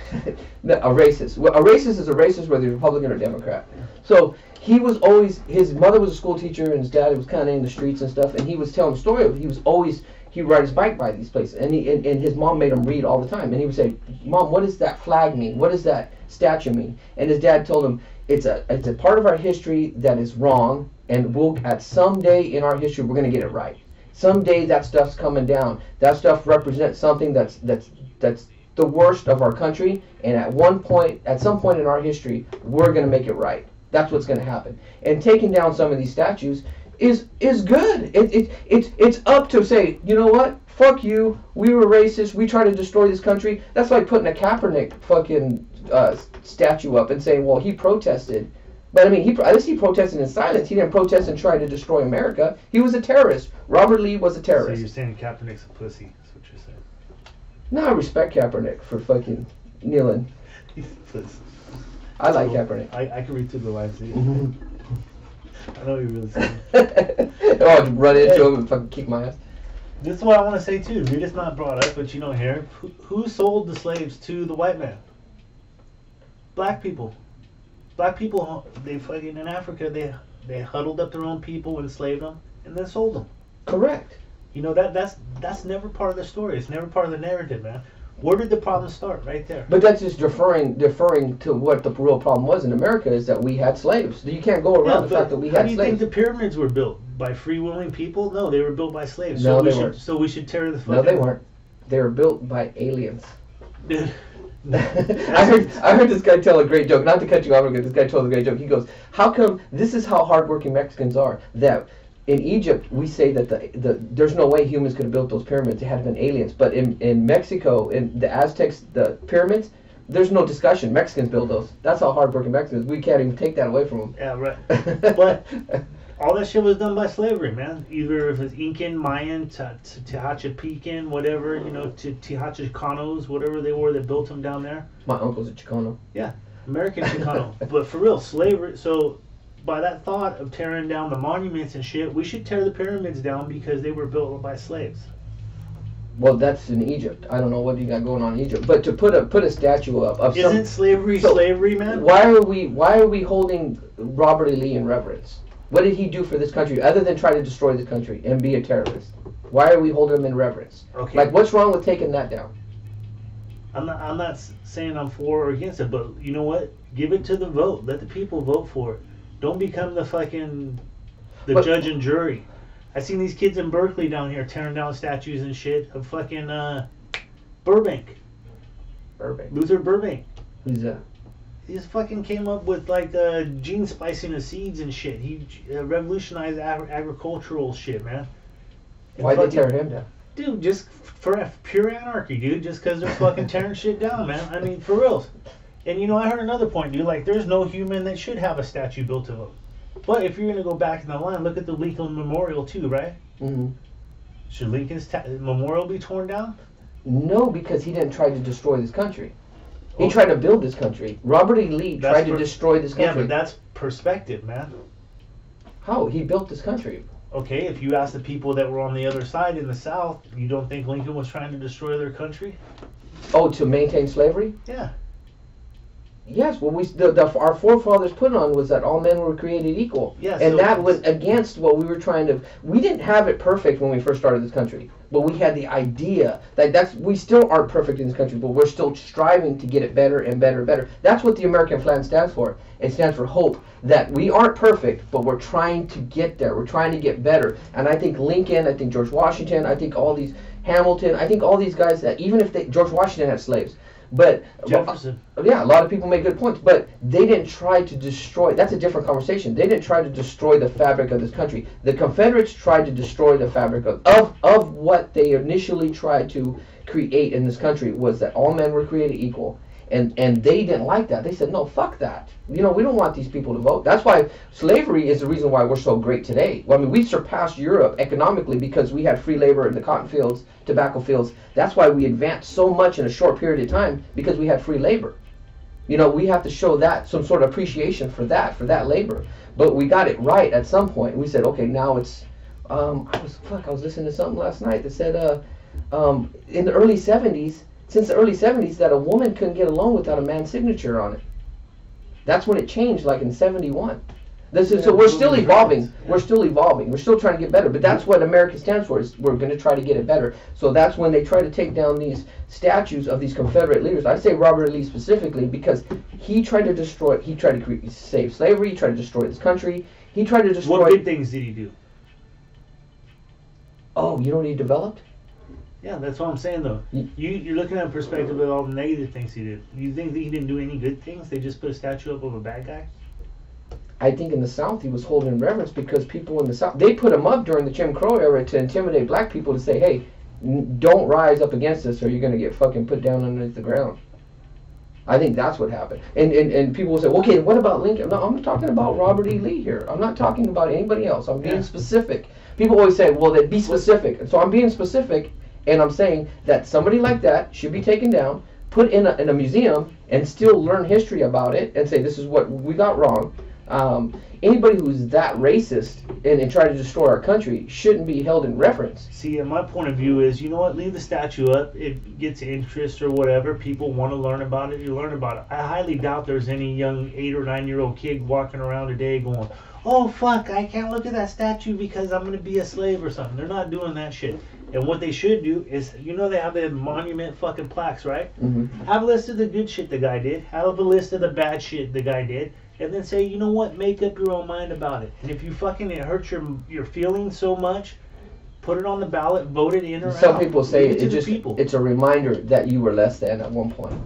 A: a racist. Well, a racist is a racist whether you're Republican or Democrat. So he was always, his mother was a school teacher and his dad was kind of in the streets and stuff, and he was telling the story of he'd ride his bike by these places, and his mom made him read all the time, and he would say, Mom, what does that flag mean? What does that statue mean? And his dad told him, it's a part of our history that is wrong, and at some day in our history we're going to get it right. Someday that stuff's coming down. That stuff represents something that's the worst of our country, and at some point in our history, we're going to make it right. That's what's going to happen. And taking down some of these statues is good. It's up to say, you know what? Fuck you. We were racist. We tried to destroy this country. That's like putting a Kaepernick fucking statue up and saying, well, he protested. But I mean, at least he protested in silence. He didn't protest and try to destroy America. He was a terrorist. Robert Lee was a terrorist.
B: So you're saying Kaepernick's a pussy? That's what you're saying.
A: No, I respect Kaepernick for fucking kneeling.
B: He's a pussy.
A: I like Kaepernick.
B: I can read through the lines. I know what you're really saying.
A: I'll run into him and fucking kick my ass.
B: This is what I want to say too. Dude, it's not brought up, but you don't hear. Who sold the slaves to the white man? Black people. Black people, they fucking in Africa, they huddled up their own people, enslaved them, and then sold them.
A: Correct.
B: That's never part of the story. It's never part of the narrative, man. Where did the problem start? Right there.
A: But that's just deferring to what the real problem was in America, is that we had slaves. You can't go around the fact that we had slaves.
B: How do you think the pyramids were built? By free-willing people? No, they were built by slaves.
A: No, they weren't.
B: So we should tear the fucking...
A: No, they weren't. They were built by aliens. I heard this guy tell a great joke. Not to cut you off, because this guy told a great joke. He goes, how come, this is how hardworking Mexicans are, that in Egypt we say that there's no way humans could have built those pyramids. It had to have been aliens. But in Mexico, in the Aztecs, the pyramids, there's no discussion. Mexicans build those. That's how hardworking Mexicans. We can't even take that away from them.
B: Yeah, right. But all that shit was done by slavery, man. Either if it's Incan, Mayan, Teotihuacan, whatever, Teotihuacanos, whatever they were that built them down there.
A: My uncle's a Chicano.
B: Yeah, American Chicano. But for real, slavery. So by that thought of tearing down the monuments and shit, we should tear the pyramids down because they were built by slaves.
A: Well, that's in Egypt. I don't know what you got going on in Egypt, but to put a statue up of
B: isn't slavery slavery, man?
A: Why are we holding Robert E. Lee in reverence? What did he do for this country other than try to destroy this country and be a terrorist? Why are we holding him in reverence?
B: Okay.
A: Like, what's wrong with taking that down?
B: I'm not saying I'm for or against it, but you know what? Give it to the vote. Let the people vote for it. Don't become the judge and jury. I seen these kids in Berkeley down here tearing down statues and shit of fucking Burbank. Luther Burbank.
A: Who's that?
B: He just fucking came up with like gene splicing of seeds and shit. He revolutionized agricultural shit, man.
A: Why'd they tear him down?
B: Dude, just for pure anarchy, dude. Just because they're fucking tearing shit down, man. I mean, for reals. And I heard another point, dude. Like, there's no human that should have a statue built of him. But if you're gonna go back in the line, look at the Lincoln Memorial too, right? Mm-hmm. Should Lincoln's memorial be torn down?
A: No, because he didn't try to destroy this country. He tried to build this country. Robert E. Lee tried to destroy this country.
B: Yeah, but that's perspective, man.
A: How? He built this country.
B: Okay, if you ask the people that were on the other side in the South, you don't think Lincoln was trying to destroy their country?
A: Oh, to maintain slavery?
B: Yeah.
A: Yes, well, our forefathers put on was that all men were created equal,
B: Yeah,
A: and
B: so
A: that went against what we were trying to. We didn't have it perfect when we first started this country, but we had the idea that we still aren't perfect in this country, but we're still striving to get it better and better and better. That's what the American flag stands for. It stands for hope. That we aren't perfect, but we're trying to get there. We're trying to get better. And I think Lincoln, I think George Washington, I think all these Hamilton, I think all these guys that even if George Washington had slaves. But
B: Jefferson.
A: Yeah, a lot of people make good points, but they didn't try to destroy. That's a different conversation. They didn't try to destroy the fabric of this country. The Confederates tried to destroy the fabric of what they initially tried to create in this country was that all men were created equal, and they didn't like that. They said, no, fuck that. We don't want these people to vote. That's why slavery is the reason why we're so great today. Well, I mean, we surpassed Europe economically because we had free labor in the cotton fields, tobacco fields. That's why we advanced so much in a short period of time, because we had free labor. We have to show that some sort of appreciation for that labor. But we got it right at some point. We said, okay, now it's. I was listening to something last night that said, in the early '70s, since the early '70s, that a woman couldn't get a loan without a man's signature on it. That's when it changed, like in '71. So we're still evolving. We're still evolving. We're still trying to get better. But that's what America stands for. Is we're going to try to get it better. So that's when they try to take down these statues of these Confederate leaders. I say Robert E. Lee specifically because he tried to destroy. He tried to save slavery. He tried to destroy this country. He tried to destroy.
B: What good things did he do?
A: Oh, you know what he developed?
B: Yeah, that's what I'm saying though. You're looking at a perspective of all the negative things he did. You think that he didn't do any good things? They just put a statue up of a bad guy?
A: I think in the South he was holding in reverence because people in the South, they put him up during the Jim Crow era to intimidate black people to say, hey, don't rise up against us or you're going to get fucking put down underneath the ground. I think that's what happened. And people will say, okay, what about Lincoln? No, I'm talking about Robert E. Lee here. I'm not talking about anybody else. I'm being specific. People always say, well, then be specific. And so I'm being specific, and I'm saying that somebody like that should be taken down, put in a museum, and still learn history about it and say, this is what we got wrong. Anybody who's that racist and try to destroy our country shouldn't be held in reverence.
B: See, and my point of view is, you know what, leave the statue up. It gets interest or whatever. People want to learn about it, you learn about it. I highly doubt there's any young 8 or 9 year old kid walking around today going, oh fuck, I can't look at that statue because I'm going to be a slave or something. They're not doing that shit. And what they should do is, they have the monument fucking plaques, right?
A: Mm-hmm.
B: Have a list of the good shit the guy did. Have a list of the bad shit the guy did. And then say, you know what, make up your own mind about it. And if you fucking, it hurts your feelings so much, put it on the ballot, vote it in or out.
A: Some people say it's a reminder that you were less than at one point.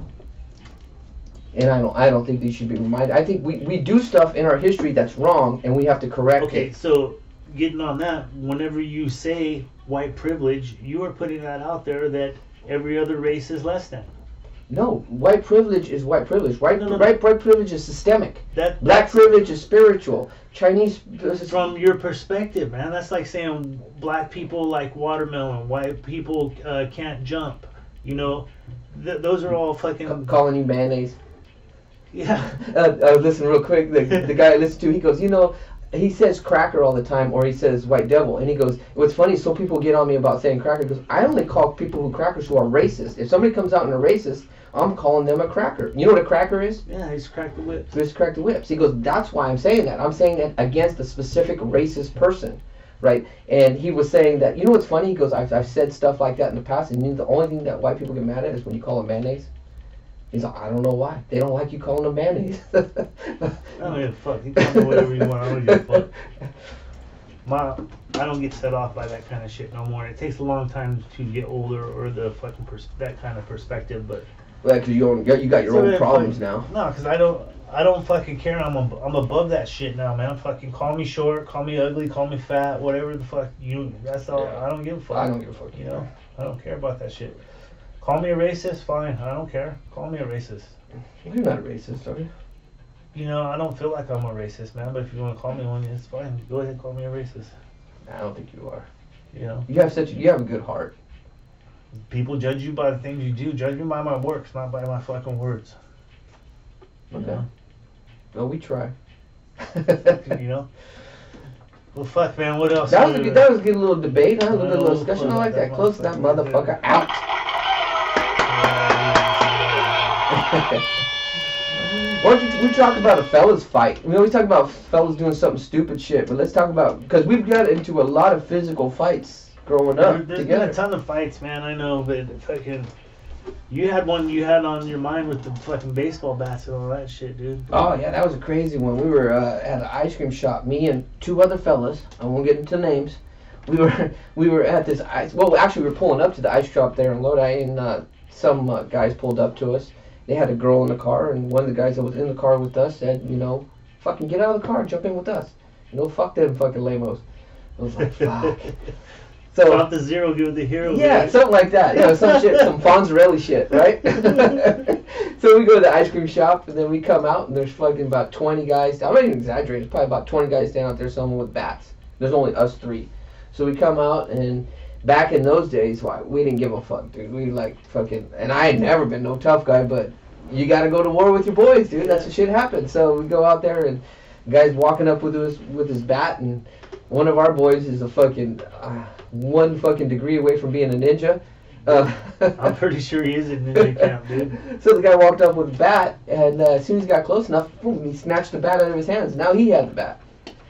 A: And I don't think these should be reminded. I think we do stuff in our history that's wrong and we have to correct it.
B: Okay, so getting on that, whenever you say white privilege, you are putting that out there that every other race is less than.
A: No, white privilege is white privilege. White privilege is systemic. Black privilege is spiritual. Chinese...
B: From your perspective, man, that's like saying black people like watermelon, white people can't jump. Those are all fucking...
A: Calling you mayonnaise.
B: Yeah.
A: Listen real quick. The guy I listen to, he goes, he says cracker all the time, or he says white devil, and he goes, what's funny is so people get on me about saying cracker, because I only call people who crackers who are racist. If somebody comes out and a racist, I'm calling them a cracker. You know what a cracker is?
B: Yeah, he's cracked the whips.
A: He's cracked the whips. He goes, that's why I'm saying that. I'm saying that against a specific racist person, right? And he was saying that, what's funny? He goes, I've said stuff like that in the past, and the only thing that white people get mad at is when you call them mayonnaise. He's like, I don't know why. They don't like you calling them mayonnaise.
B: I don't give a fuck. You call me whatever you want. I don't give a fuck. I don't get set off by that kind of shit no more. It takes a long time to get older or the fucking that kind of perspective, but...
A: Well, because you got your own problems now.
B: No, because I don't fucking care. I'm above that shit now, man. Fucking call me short, call me ugly, call me fat, whatever the fuck that's all. Yeah. I don't give a fuck.
A: I don't give a fuck.
B: I don't care about that shit. Call me a racist, fine. I don't care. Call me a racist.
A: You're not a racist, are you?
B: I don't feel like I'm a racist, man. But if you want to call me one, it's fine. Go ahead and call me a racist.
A: I don't think you are.
B: You
A: have a good heart.
B: People judge you by the things you do. Judge me by my works, not by my fucking words.
A: Okay. Well, we try.
B: Well, fuck, man. What else?
A: That was a good little debate, huh? A little discussion. I like that. Close that motherfucker out. Why don't we talk about a fellas fight? We always talk about fellas doing something stupid shit, but let's talk about, because we've got into a lot of physical fights growing up
B: There's
A: together.
B: been a ton of fights, man. I know, but fucking, you had one you had on your mind with the fucking baseball bats and all that shit, dude.
A: Oh yeah, that was a crazy one. We were at an ice cream shop, me and two other fellas. I won't get into names. We were at this ice. Well, actually, we were pulling up to the ice shop there in Lodi, and some guys pulled up to us. They had a girl in the car, and one of the guys that was in the car with us said, you know, fucking get out of the car, jump in with us. You know, fuck them fucking lamos. I was like, fuck. So
B: Drop the zero, give the hero.
A: yeah,
B: baby.
A: something like that. You know, some shit, some Fonzarelli shit, right? So we go to the ice cream shop, and then we come out, and there's fucking about 20 guys. I'm not even exaggerating. There's probably about 20 guys standing out there, someone with bats. There's only us three. So we come out, and back in those days, we didn't give a fuck, dude. We like fucking, and I had never been no tough guy, but you got to go to war with your boys, dude. That's what shit happens. So we go out there, and the guy's walking up with his bat, and one of our boys is a fucking 1 fucking degree away from being a ninja.
B: I'm pretty sure he is in ninja camp, dude.
A: So the guy walked up with a bat, and as soon as he got close enough, boom, he snatched the bat out of his hands. Now he had the bat.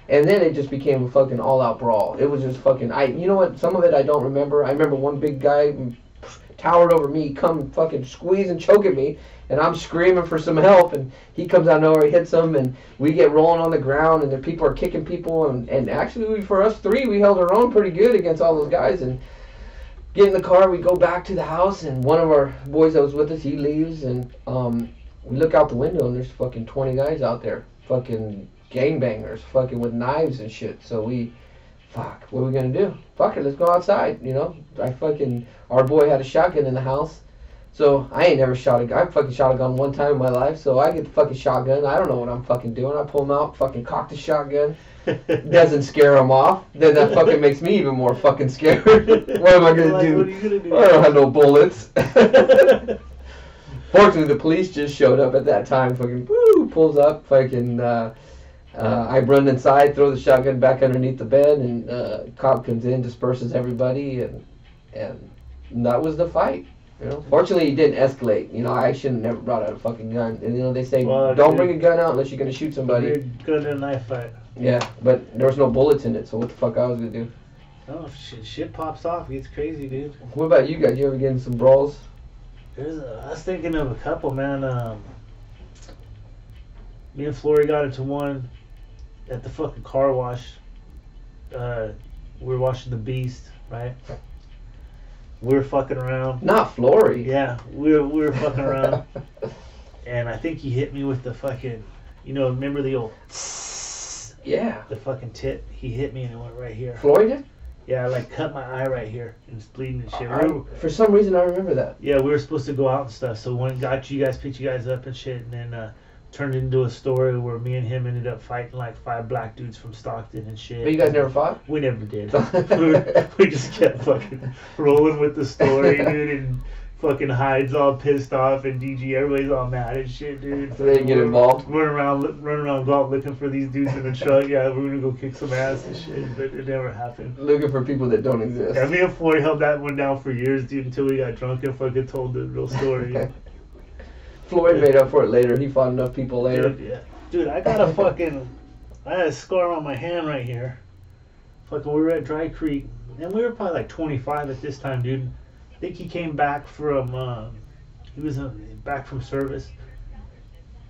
A: And then it just became a fucking all-out brawl. It was just fucking, you know what, some of it I don't remember. I remember one big guy towered over me, come fucking squeeze and choke at me, and I'm screaming for some help, and he comes out of nowhere, he hits him, and we get rolling on the ground, and the people are kicking people, and actually, for us three, we held our own pretty good against all those guys, and get in the car, we go back to the house, and one of our boys that was with us, he leaves, and we look out the window, and there's fucking 20 guys out there, fucking gangbangers, fucking with knives and shit. So fuck, what are we gonna do? Fuck it, let's go outside, you know? Our boy had a shotgun in the house, so I ain't never shot a gun. I fucking shot a gun one time in my life, so I get the fucking shotgun. I don't know what I'm fucking doing. I pull him out, fucking cock the shotgun. Doesn't scare him off. Then that fucking makes me even more fucking scared. What am I gonna do?
B: What are you gonna do?
A: I don't have no bullets. Fortunately, the police just showed up at that time. Fucking woo, pulls up. Fucking I run inside, throw the shotgun back underneath the bed, and cop comes in, disperses everybody, and that was the fight. You know, fortunately, it didn't escalate. You know, I shouldn't have never brought out a fucking gun. And you know, they say don't bring a gun out unless you're gonna shoot somebody.
B: Good in a knife fight.
A: Yeah, but there was no bullets in it, so what the fuck I was gonna do?
B: Oh shit pops off. It's crazy, dude.
A: What about you guys? You ever get in some brawls?
B: I was thinking of a couple, man. Me and Flory got into one at the fucking car wash. We were watching The Beast, right? We were fucking around.
A: Not Flory.
B: Yeah, we were fucking around. And I think he hit me with the fucking, you know, remember the old,
A: yeah,
B: the fucking tip? He hit me and it went right here.
A: Flory did?
B: Yeah, I like cut my eye right here and it's bleeding and shit.
A: For some reason, I remember that.
B: Yeah, we were supposed to go out and stuff. So when picked you guys up and shit, and then turned into a story where me and him ended up fighting like 5 black dudes from Stockton and shit.
A: But you guys never fought?
B: We never did. we just kept fucking rolling with the story, dude, and fucking Hyde's all pissed off, and DG, everybody's all mad and shit, dude.
A: So they didn't get involved?
B: Running around, go out looking for these dudes in the truck. Yeah, we're gonna go kick some ass and shit, but it never happened.
A: Looking for people that don't exist.
B: Yeah, me and Floyd held that one down for years, dude, until we got drunk and fucking told the real story.
A: Floyd made up for it later. He fought enough people later.
B: Dude, I got a scar on my hand right here. Fucking, we were at Dry Creek, and we were probably like 25 at this time, dude. I think he came back from, he was back from service.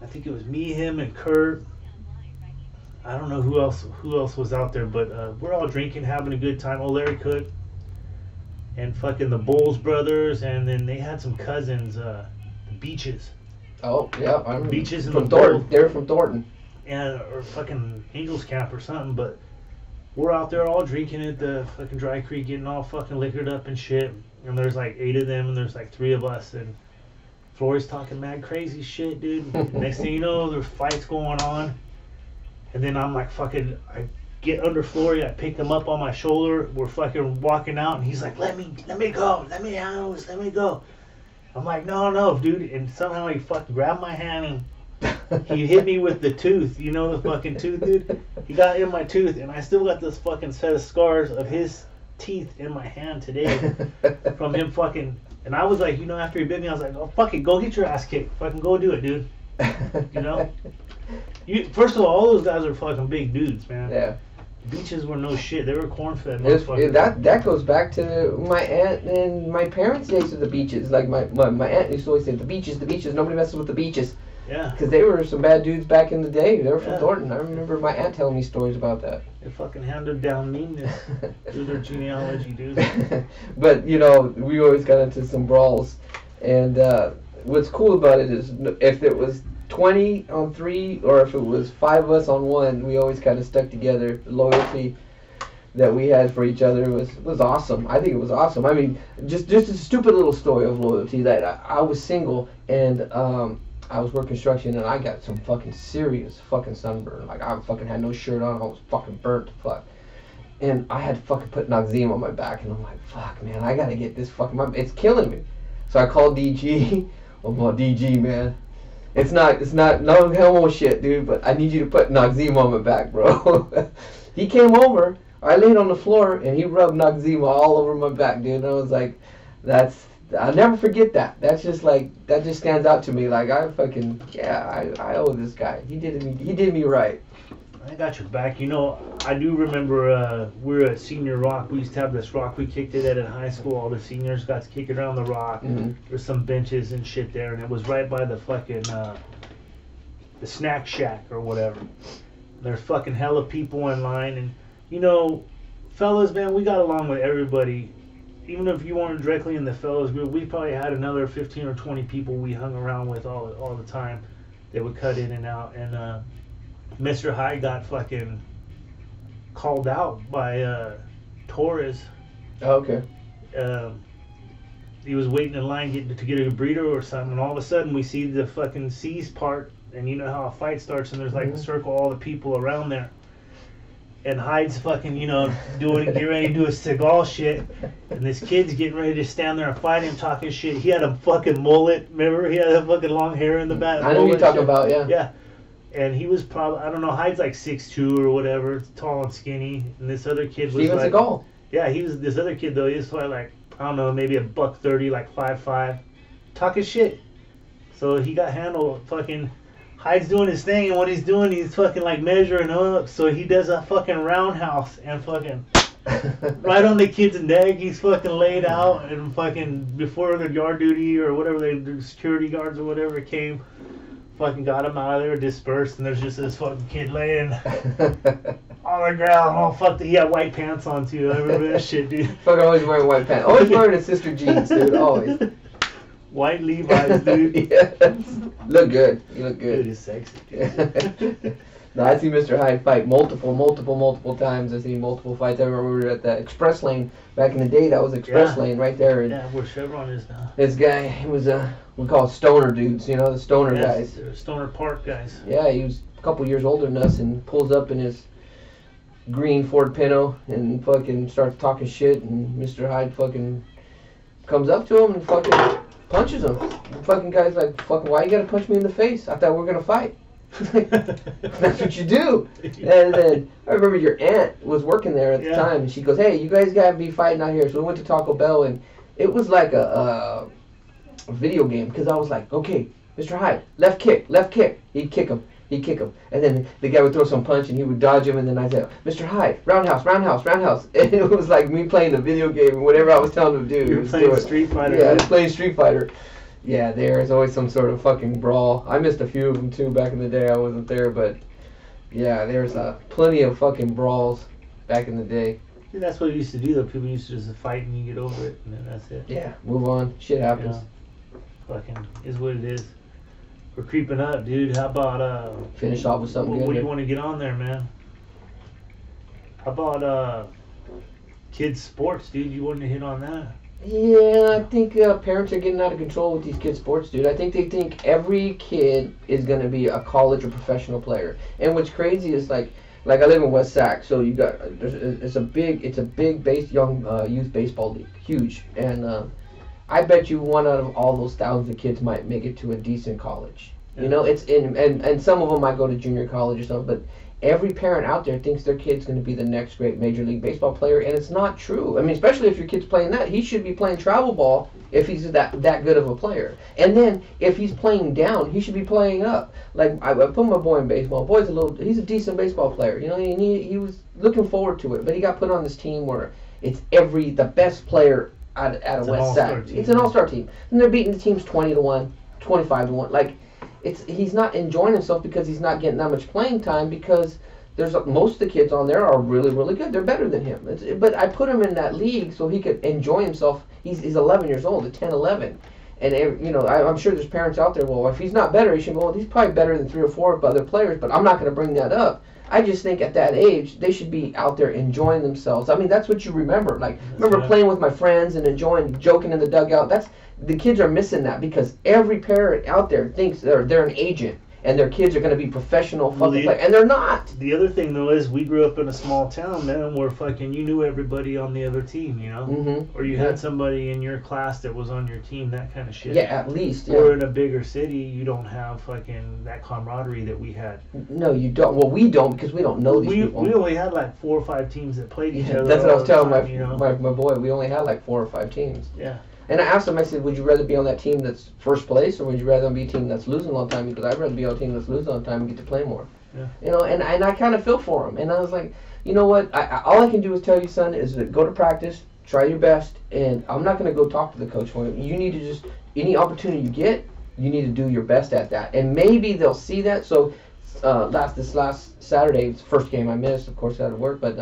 B: I think it was me, him, and Kurt. I don't know who else was out there, but we're all drinking, having a good time. Oh, Larry Cook. And fucking the Bowles brothers, and then they had some cousins, the Beaches.
A: Oh, yeah. I'm
B: Beaches
A: from Thornton. They're from Thornton.
B: Yeah, or fucking Angels Camp or something, but we're out there all drinking at the fucking Dry Creek, getting all fucking liquored up and shit. And there's like 8 of them, and there's like 3 of us, and Flory's talking mad crazy shit, dude. Next thing you know, there's fights going on, and then I'm like fucking, I get under Flory, I pick him up on my shoulder, we're fucking walking out, and he's like, let me go, let me handle this, let me go. I'm like, no, dude, and somehow he fucking grabbed my hand and he hit me with the tooth, you know, the fucking tooth, dude. He got in my tooth, and I still got this fucking set of scars of his teeth in my hand today from him fucking. And I was like, you know, after he bit me, I was like, oh, fuck it, go get your ass kicked. Fucking go do it, dude. You know? First of all those guys are fucking big dudes, man.
A: Yeah.
B: Beaches were no shit. They were corn-fed motherfuckers.
A: That goes back to my aunt and my parents' days of the beaches. Like, my aunt used to always say, the beaches, nobody messes with the beaches.
B: Yeah.
A: Because they were some bad dudes back in the day. They were from
B: Yeah.
A: Thornton. I remember my aunt telling me stories about that.
B: They fucking handed down meanness through their genealogy, dude.
A: But, you know, we always got into some brawls. And what's cool about it is if it was 20 on 3 or if it was 5 of us on 1, we always kind of stuck together. The loyalty that we had for each other was awesome. I think it was awesome. I mean, just a stupid little story of loyalty that I was single and I was working construction and I got some fucking serious fucking sunburn. Like, I fucking had no shirt on. I was fucking burnt to fuck. And I had to fucking put Noxzema on my back. And I'm like, fuck, man, I gotta get this fucking... It's killing me. So I called DG. I'm like, DG, man. It's not no homo shit, dude, but I need you to put Noxzema on my back, bro. He came over. I laid on the floor and he rubbed Noxzema all over my back, dude. And I was like, I'll never forget that. That's just like, that just stands out to me. Like, I fucking, yeah, I owe this guy. He did me right.
B: I got your back. You know, I do remember we were at Senior Rock. We used to have this rock. We kicked it at in high school. All the seniors got to kick it around the rock.
A: Mm-hmm.
B: There's some benches and shit there, and it was right by the fucking the snack shack or whatever. There's fucking hella people in line, and you know, fellas, man, we got along with everybody. Even if you weren't directly in the fellas group, we probably had another 15 or 20 people we hung around with all the time. They would cut in and out, and Mr. Hyde got fucking called out by Torres.
A: Oh, okay.
B: He was waiting in line to get a burrito or something, and all of a sudden we see the fucking C's part, and you know how a fight starts, and there's like a circle, all the people around there. And Hyde's fucking, you know, getting ready to do a Seagal shit. And this kid's getting ready to stand there and fight him, talking shit. He had a fucking mullet. Remember? He had a fucking long hair in the back.
A: I know what you're talking about, yeah.
B: Yeah. And he was probably, I don't know, Hyde's like 6'2" or whatever, tall and skinny. And this other kid was
A: Steven
B: like...
A: Seagal.
B: Yeah, this other kid, though, he was probably like, I don't know, maybe $130, like 5'5". Talking shit. So he got handled fucking... Hyde's doing his thing, and what he's doing, he's fucking like measuring up. So he does a fucking roundhouse and fucking right on the kid's neck. He's fucking laid out, and fucking before the yard duty or whatever, the security guards or whatever came, fucking got him out of there, dispersed, and there's just this fucking kid laying on the ground. Oh fuck, he had white pants on too. I remember that shit, dude.
A: Fucking always wearing white pants. Always wearing his sister jeans, dude. Always.
B: White Levi's, dude.
A: Yes. Look good. You look good.
B: Dude is sexy. Dude.
A: No, I see Mr. Hyde fight multiple times. I see multiple fights. I remember we were at the Express Lane back in the day. That was Express Lane right there. And
B: yeah, where Chevron is now.
A: this guy, he was we call it stoner dudes. You know, the stoner guys.
B: They're Stoner Park guys.
A: Yeah, he was a couple years older than us and pulls up in his green Ford Pinto and fucking starts talking shit. And Mr. Hyde fucking comes up to him and fucking punches him. The fucking guy's like, fucking, why you gotta punch me in the face? I thought we were gonna fight. That's what you do. And then I remember your aunt was working there at the time, and she goes, hey, you guys gotta be fighting out here. So we went to Taco Bell, and it was like a video game, because I was like, okay, Mr. Hyde, left kick. He'd kick him. And then the guy would throw some punch and he would dodge him, and then I said, Mr. Hyde, roundhouse. And it was like me playing a video game, and whatever I was telling him to do.
B: You were playing Street Fighter.
A: Yeah, I was playing Street Fighter. Yeah, there's always some sort of fucking brawl. I missed a few of them too back in the day. I wasn't there, but yeah, there's plenty of fucking brawls back in the day.
B: Yeah, that's what we used to do though. People used to just fight and you get over it, and then that's it.
A: Yeah, move on. Shit happens.
B: Fucking is what it is. We're creeping up, dude. How about
A: finish off with something good?
B: What do you want to get on there, man? How about kids sports, dude? You want to hit on that?
A: Yeah, I think parents are getting out of control with these kids sports, dude. I think they think every kid is gonna be a college or professional player. And what's crazy is like I live in West Sac, so you got it's a big young youth baseball league, huge, and I bet you one out of all those thousands of kids might make it to a decent college. Yeah. You know, it's and some of them might go to junior college or something, but every parent out there thinks their kid's going to be the next great Major League Baseball player, and it's not true. I mean, especially if your kid's playing that, he should be playing travel ball if he's that good of a player. And then if he's playing down, he should be playing up. Like I put my boy in baseball. He's a decent baseball player, you know, and he was looking forward to it, but he got put on this team where it's the best player out of West Side. It's an all-star team, and they're beating the teams 20-1, 25-1. Like he's not enjoying himself because he's not getting that much playing time because most of the kids on there are really, really good. They're better than him. But I put him in that league so he could enjoy himself. He's 11 years old, at 10, 11. And, you know, I'm sure there's parents out there, well, if he's not better, he should go, well, he's probably better than 3 or 4 other players, but I'm not going to bring that up. I just think at that age, they should be out there enjoying themselves. I mean, that's what you remember. Like, remember playing with my friends and enjoying, joking in the dugout. The kids are missing that because every parent out there thinks they're an agent and their kids are going to be professional fucking players, and they're not.
B: The other thing, though, is we grew up in a small town, man, where fucking you knew everybody on the other team, you know?
A: Mm-hmm.
B: Or you had somebody in your class that was on your team, that kind of shit.
A: Yeah, at least.
B: Or in a bigger city, you don't have fucking that camaraderie that we had.
A: No, you don't. Well, we don't because we don't know these people.
B: We only had like 4 or 5 teams that played each other.
A: That's what I was telling
B: my
A: boy. We only had like 4 or 5 teams.
B: Yeah.
A: And I asked him, I said, would you rather be on that team that's first place or would you rather be a team that's losing all the time? Because I'd rather be on a team that's losing all the time and get to play more.
B: Yeah.
A: You know, and I kind of feel for him. And I was like, you know what? All I can do is tell you, son, is that go to practice, try your best, and I'm not going to go talk to the coach for you. You need to just, any opportunity you get, you need to do your best at that. And maybe they'll see that. So this last Saturday, it's the first game I missed, of course, out of work, but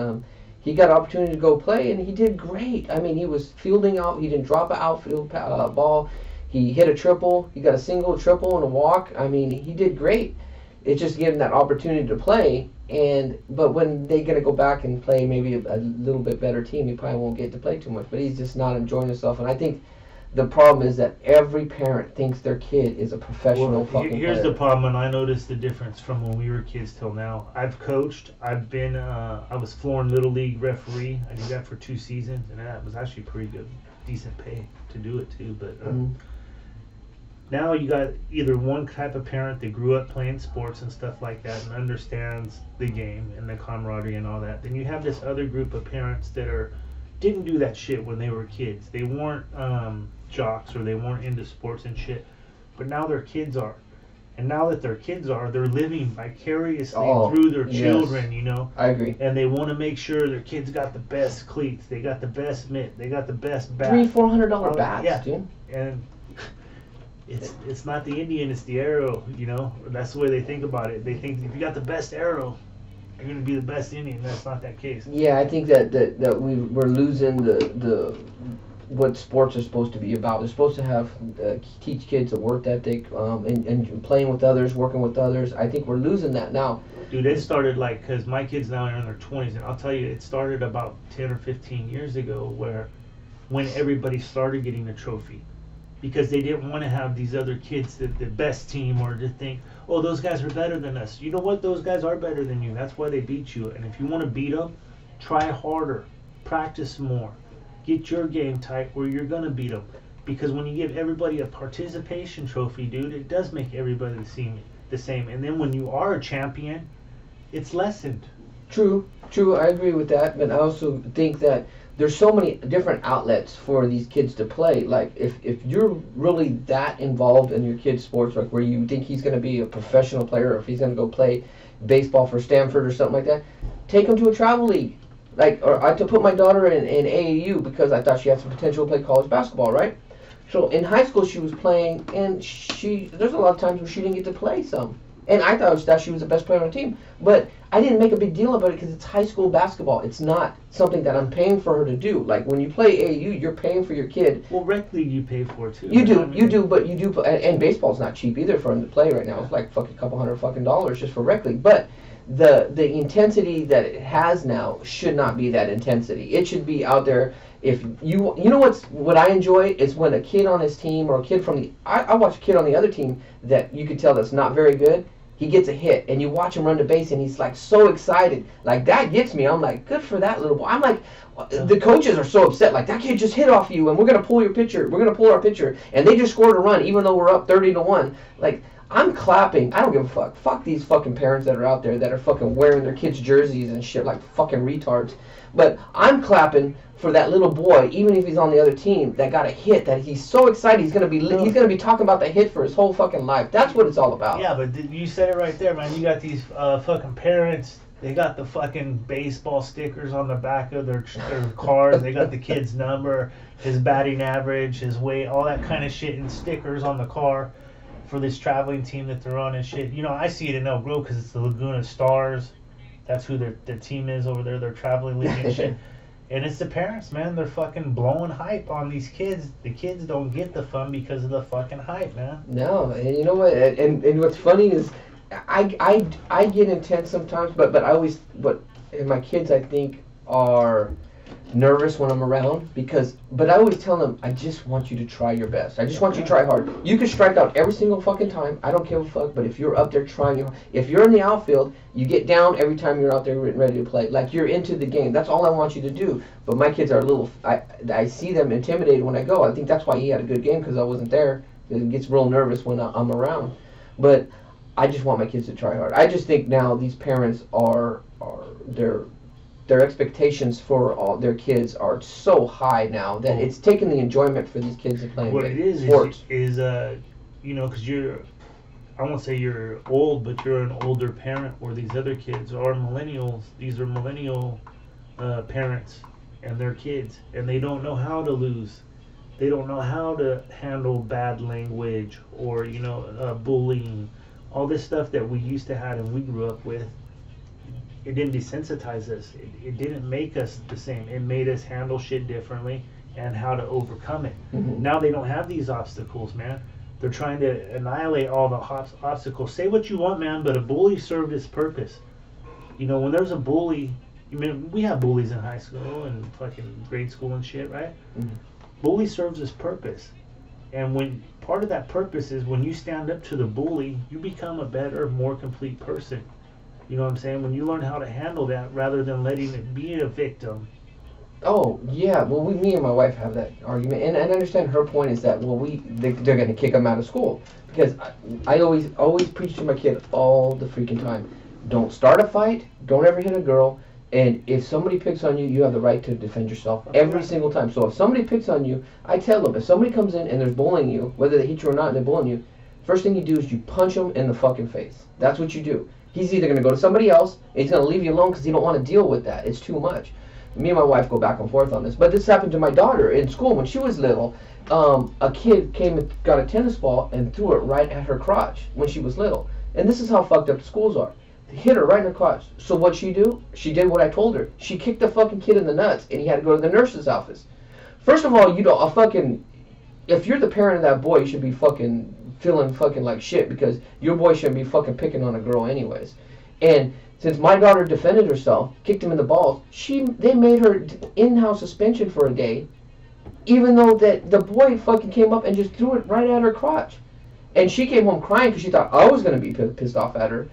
A: he got an opportunity to go play, and he did great. I mean, he was fielding out. He didn't drop an outfield ball. He hit a triple. He got a single, triple, and a walk. I mean, he did great. It's just giving that opportunity to play. But when they're going to go back and play maybe a little bit better team, he probably won't get to play too much. But he's just not enjoying himself. And I think the problem is that every parent thinks their kid is a professional fucking player.
B: Here's the problem, and I noticed the difference from when we were kids till now. I've coached. I've been. I was Florin Little League referee. I did that for 2 seasons, and that was actually pretty good, decent pay to do it too. But now you got either one type of parent that grew up playing sports and stuff like that and understands the game and the camaraderie and all that. Then you have this other group of parents that didn't do that shit when they were kids. They weren't jocks or they weren't into sports and shit, but now their kids are, and now that their kids are, they're living vicariously through their children. You know,
A: I agree.
B: And they want to make sure their kids got the best cleats, they got the best mitt, they got the best bat.
A: $300-$400 bats, dude.
B: And it's not the Indian, it's the arrow. You know, that's the way they think about it. They think if you got the best arrow, you're going to be the best Indian. That's not that case.
A: Yeah, I think that we're losing the what sports are supposed to be about. They're supposed to have teach kids a work ethic and playing with others, working with others. I think we're losing that now.
B: Dude, it started because my kids now are in their 20s, and I'll tell you, it started about 10 or 15 years ago when everybody started getting a trophy. Because they didn't want to have these other kids, the best team, or to think, oh, those guys are better than us. You know what? Those guys are better than you. That's why they beat you. And if you want to beat them, try harder. Practice more. Get your game tight where you're going to beat them. Because when you give everybody a participation trophy, dude, it does make everybody the same. And then when you are a champion, it's lessened.
A: True. I agree with that. But I also think that there's so many different outlets for these kids to play. Like, if you're really that involved in your kid's sports, like where you think he's going to be a professional player, or if he's going to go play baseball for Stanford or something like that, take him to a travel league. Or I had to put my daughter in AAU because I thought she had some potential to play college basketball, right? So in high school she was playing, and there's a lot of times where she didn't get to play some. And I thought she was the best player on the team. But I didn't make a big deal about it because it's high school basketball. It's not something that I'm paying for her to do. Like, when you play AAU, you're paying for your kid.
B: Well, rec league you pay for, too.
A: You do, and baseball's not cheap either for him to play right now. It's like a couple $100 just for rec league. But the intensity that it has now should not be that intensity. It should be out there. If you know what I enjoy is when a kid on his team, or a kid from I watch a kid on the other team that you could tell that's not very good. He gets a hit, and you watch him run the base, and he's like so excited. Like, that gets me. I'm like, good for that little boy. I'm like, the coaches are so upset. Like, that kid just hit off you, and we're gonna pull your pitcher. We're gonna pull our pitcher, and they just scored a run, even though we're up 30-1. Like, I'm clapping. I don't give a fuck. Fuck these fucking parents that are out there that are fucking wearing their kids' jerseys and shit like fucking retards. But I'm clapping for that little boy, even if he's on the other team, that got a hit. That he's so excited. He's gonna be talking about the hit for his whole fucking life. That's what it's all about.
B: Yeah, but you said it right there, man. You got these fucking parents. They got the fucking baseball stickers on the back of their cars. They got the kid's number, his batting average, his weight, all that kind of shit, and stickers on the car for this traveling team that they're on and shit. You know, I see it in El Grove because it's the Laguna Stars. That's who their team is over there. They're traveling league and shit. And it's the parents, man. They're fucking blowing hype on these kids. The kids don't get the fun because of the fucking hype, man.
A: No, and you know what? And what's funny is, I get intense sometimes, but and my kids, I think, are nervous when I'm around but I always tell them, I just want you to try your best. I just want you to try hard. You can strike out every single fucking time. I don't give a fuck, but if you're up there trying, if you're in the outfield, you get down every time you're out there ready to play. Like, you're into the game. That's all I want you to do. But my kids are a little, I see them intimidated when I go. I think that's why he had a good game, because I wasn't there. It gets real nervous when I'm around. But I just want my kids to try hard. I just think now these parents are their expectations for all their kids are so high now that it's taking the enjoyment for these kids to play
B: what it is
A: sports.
B: is you know, because I won't say you're old, but you're an older parent, where these other kids are millennials. These are millennial parents and their kids, and they don't know how to lose. They don't know how to handle bad language or, you know, bullying. All this stuff that we used to have and we grew up with. It didn't desensitize us. It didn't make us the same. It made us handle shit differently and how to overcome it.
A: Mm-hmm.
B: Now they don't have these obstacles, man. They're trying to annihilate all the obstacles. Say what you want, man, but a bully served its purpose. You know, when there's a bully, I mean, we have bullies in high school and fucking grade school and shit, right?
A: Mm-hmm.
B: Bully serves its purpose. And when part of that purpose is when you stand up to the bully, you become a better, more complete person. You know what I'm saying? When you learn how to handle that rather than letting it be a victim.
A: Oh, yeah. Well, me and my wife have that argument. And I understand her point is that, well, they're going to kick them out of school. Because I always preach to my kid all the freaking time. Don't start a fight. Don't ever hit a girl. And if somebody picks on you, you have the right to defend yourself every single time. So if somebody picks on you, I tell them, if somebody comes in and they're bullying you, whether they hit you or not and they're bullying you, first thing you do is you punch them in the fucking face. That's what you do. He's either going to go to somebody else, and he's going to leave you alone because he don't want to deal with that. It's too much. Me and my wife go back and forth on this. But this happened to my daughter in school when she was little. A kid came and got a tennis ball and threw it right at her crotch when she was little. And this is how fucked up the schools are. They hit her right in her crotch. So what'd she do? She did what I told her. She kicked the fucking kid in the nuts, and he had to go to the nurse's office. First of all, if you're the parent of that boy, you should be fucking feeling fucking like shit, because your boy shouldn't be fucking picking on a girl anyways. And since my daughter defended herself, kicked him in the balls, they made her in-house suspension for a day, even though that the boy fucking came up and just threw it right at her crotch. And she came home crying because she thought I was going to be pissed off at her.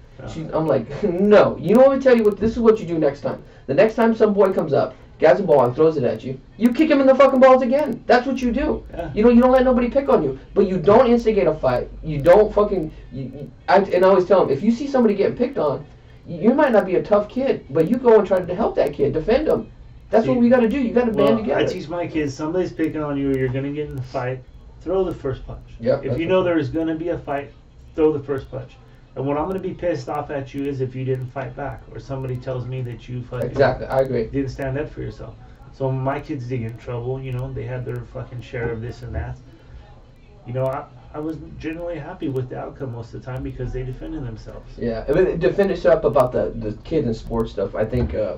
A: I'm like, no. You know what? Let me tell you what. This is what you do next time. The next time some boy comes up, grabs a ball and throws it at you, you kick him in the fucking balls again. That's what you do.
B: Yeah.
A: You know, you don't let nobody pick on you. But you don't instigate a fight. You don't fucking... and I always tell them, if you see somebody getting picked on, you might not be a tough kid, but you go and try to help that kid, defend him. That's what we got to do. You got to band together.
B: I teach my kids, somebody's picking on you, you're going to get in a fight, throw the first punch.
A: Yep,
B: if you know there's going to be a fight, throw the first punch. And what I'm going to be pissed off at you is if you didn't fight back, or somebody tells me that you fucking...
A: Exactly, I agree.
B: Didn't stand up for yourself. So my kids did get in trouble, you know, they had their fucking share of this and that. You know, I was generally happy with the outcome most of the time because they defended themselves.
A: Yeah, I mean, to finish up about the kid and sports stuff, I think, my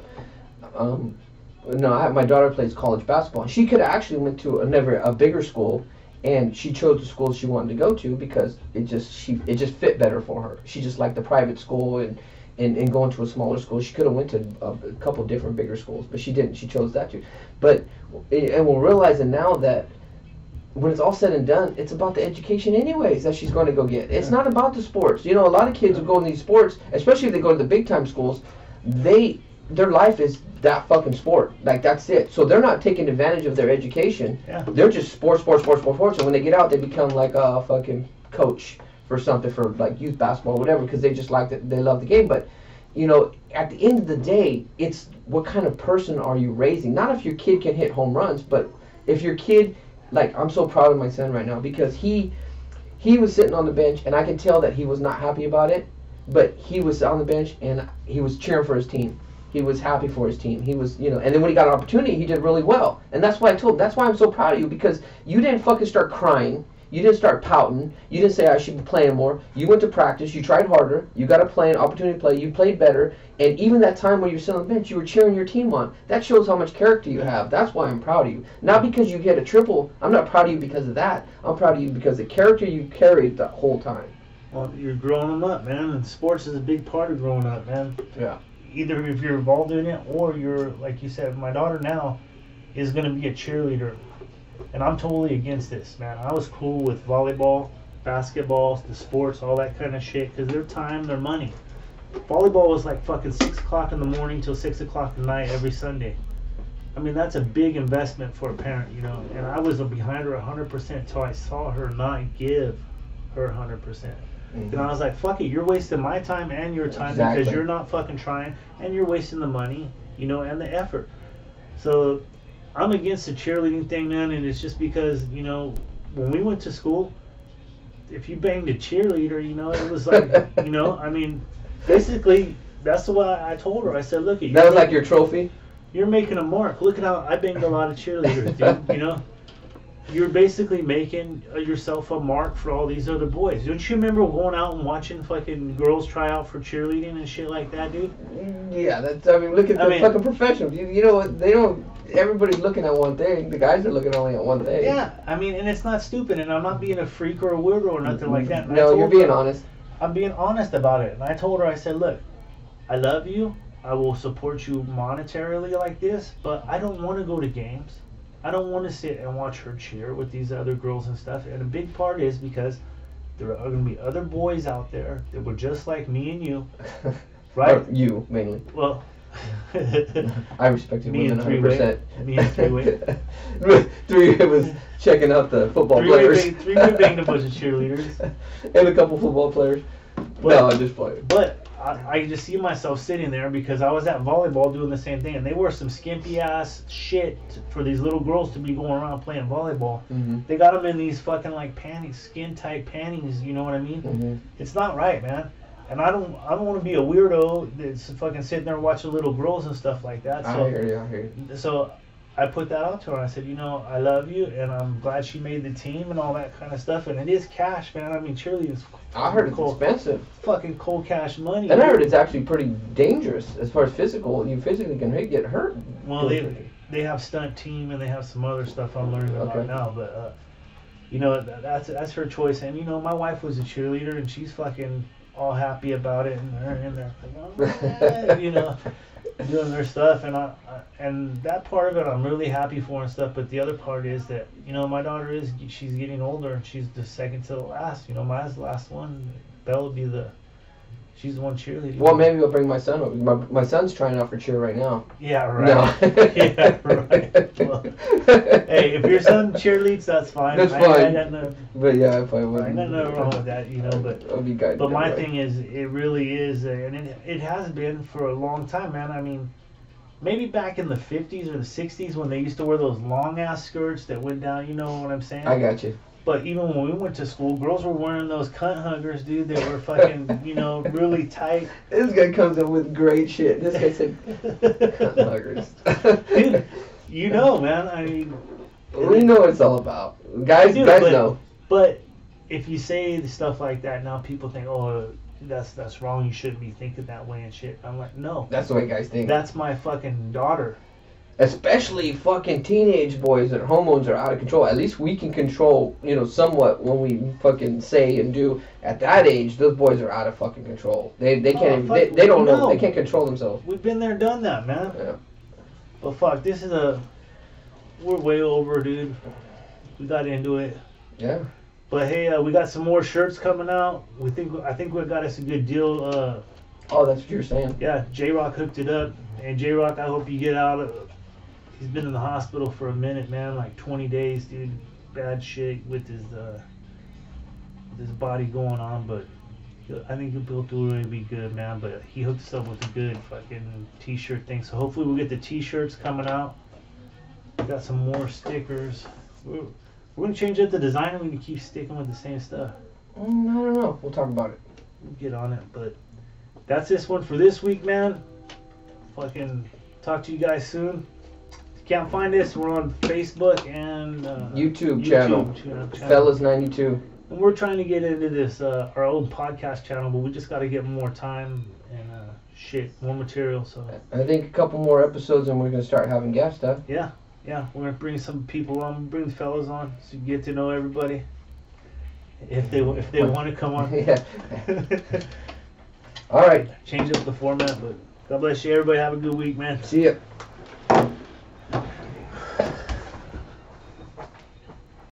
A: daughter plays college basketball. She could have actually went to a bigger school, and she chose the school she wanted to go to because it just fit better for her. She just liked the private school and going to a smaller school. She could have went to a couple different bigger schools, but she didn't. She chose that too. And we're realizing now that when it's all said and done, it's about the education anyways that she's going to go get. It's not about the sports. You know, a lot of kids who go in these sports, especially if they go to the big time schools, their life is that fucking sport. Like, that's it. So they're not taking advantage of their education.
B: Yeah.
A: They're just sports. And when they get out, they become like a fucking coach for something, for like youth basketball, whatever, because they just liked it, they love the game. But you know, at the end of the day, it's what kind of person are you raising? Not if your kid can hit home runs, but if your kid, like, I'm so proud of my son right now because he was sitting on the bench and I can tell that he was not happy about it, but he was on the bench and he was cheering for his team. He was happy for his team. He was, you know, and then when he got an opportunity, he did really well. And that's why I told him, that's why I'm so proud of you, because you didn't fucking start crying. You didn't start pouting. You didn't say I should be playing more. You went to practice. You tried harder. You got an opportunity to play. You played better. And even that time when you were sitting on the bench, you were cheering your team on. That shows how much character you have. That's why I'm proud of you. Not because you hit a triple. I'm not proud of you because of that. I'm proud of you because the character you carried the whole time.
B: Well, you're growing them up, man. And sports is a big part of growing up, man.
A: Yeah.
B: Either if you're involved in it or you're, like you said, my daughter now is going to be a cheerleader. And I'm totally against this, man. I was cool with volleyball, basketball, the sports, all that kind of shit, because their time, their money. Volleyball was like fucking 6 o'clock in the morning till 6 o'clock at night every Sunday. I mean, that's a big investment for a parent, you know. And I was behind her 100% until I saw her not give her 100%. And I was like, fuck it, you're wasting my time and your time because you're not fucking trying, and you're wasting the money, you know, and the effort. So I'm against the cheerleading thing, man, and it's just because, you know, when we went to school, if you banged a cheerleader, you know, it was like, you know, I mean, basically, that's what I told her. I said, look,
A: that was like your trophy?
B: You're making a mark. Look at how I banged a lot of cheerleaders, dude, you know? You're basically making yourself a mark for all these other boys. Don't you remember going out and watching fucking girls try out for cheerleading and shit like that, dude?
A: Yeah, that's, I mean, look at the fucking professionals. You know what, they don't, everybody's looking at one thing. The guys are looking only at one thing.
B: Yeah, I mean, and it's not stupid, and I'm not being a freak or a weirdo or nothing like that. And
A: no, you're being honest.
B: I'm being honest about it. And I told her, I said, look, I love you. I will support you monetarily like this, but I don't want to go to games. I don't want to sit and watch her cheer with these other girls and stuff. And a big part is because there are going to be other boys out there that were just like me and you, right?
A: Or you, mainly.
B: Well,
A: I respected women 100%.
B: Me and three-way.
A: Three was checking out the football players.
B: Three-way banged a bunch of cheerleaders.
A: And a couple football players.
B: But,
A: no, I just played.
B: But I just see myself sitting there because I was at volleyball doing the same thing, and they wear some skimpy ass shit for these little girls to be going around playing volleyball.
A: Mm-hmm.
B: They got them in these fucking like panties, skin tight panties. You know what I mean?
A: Mm-hmm.
B: It's not right, man. And I don't want to be a weirdo that's fucking sitting there watching little girls and stuff like that. So,
A: I hear you.
B: So I put that out to her. I said, you know, I love you, and I'm glad she made the team and all that kind of stuff. And it is cash, man. I mean, cheerleading is
A: I heard it's expensive.
B: Fucking cold cash money.
A: And I heard it's actually pretty dangerous as far as physical. You physically can get hurt.
B: Well, they have stunt team and they have some other stuff I'm learning about now. But you know, that's her choice. And you know, my wife was a cheerleader, and she's fucking all happy about it, and they're in there, like, you know, doing their stuff, and that part of it I'm really happy for and stuff. But the other part is that, you know, my daughter she's getting older, and she's the second to the last. You know, Maya's the last one. Belle would be she's the one cheerleading.
A: Well, maybe I'll bring my son over. My son's trying out for cheer right now.
B: Yeah, right. No. Yeah, right. Well, hey, if your son cheerleads, that's fine.
A: That's fine.
B: But
A: yeah, if I would.
B: Right, nothing wrong with that, you know. But my thing is, it really is, and it has been for a long time, man. I mean, maybe back in the 50s or the 60s when they used to wear those long ass skirts that went down. You know what I'm saying? I
A: got you.
B: But even when we went to school, girls were wearing those cunt huggers, dude. They were fucking, you know, really tight.
A: This guy comes up with great shit. This guy said cunt huggers.
B: Dude, you know, man. I mean,
A: we know what it's all about. Guys know.
B: But if you say stuff like that, now people think, oh, that's wrong. You shouldn't be thinking that way and shit. I'm like, no.
A: That's the way guys think.
B: That's my fucking daughter.
A: Especially fucking teenage boys, their hormones are out of control. At least we can control, you know, somewhat when we fucking say and do. At that age, those boys are out of fucking control. They can't even, they don't know. They can't control themselves.
B: We've been there, done that, man.
A: Yeah.
B: But fuck, we're way over, dude. We got into it.
A: Yeah.
B: But hey, we got some more shirts coming out. I think we got us a good deal.
A: Oh, that's what you're saying.
B: Yeah, J-Rock hooked it up. And J-Rock, I hope you get out. He's been in the hospital for a minute, man, like 20 days, dude. Bad shit with his his body going on, but I think he'll do really good, man. But he hooked us up with a good fucking t-shirt thing. So hopefully we'll get the t-shirts coming out. We got some more stickers. We're gonna change up the design, or we can keep sticking with the same stuff.
A: I don't know. We'll talk about it.
B: We'll get on it, but that's this one for this week, man. Fucking talk to you guys soon. If you can't find us, we're on Facebook and
A: YouTube channel. Fellas92.
B: And we're trying to get into this our own podcast channel, but we just got to get more time and more material. So
A: I think a couple more episodes, and we're gonna start having guest stuff.
B: Yeah, we're gonna bring some people on, bring the fellas on, so you get to know everybody. If they want to come on.
A: Yeah. All right.
B: Change up the format, but God bless you, everybody. Have a good week, man.
A: See ya.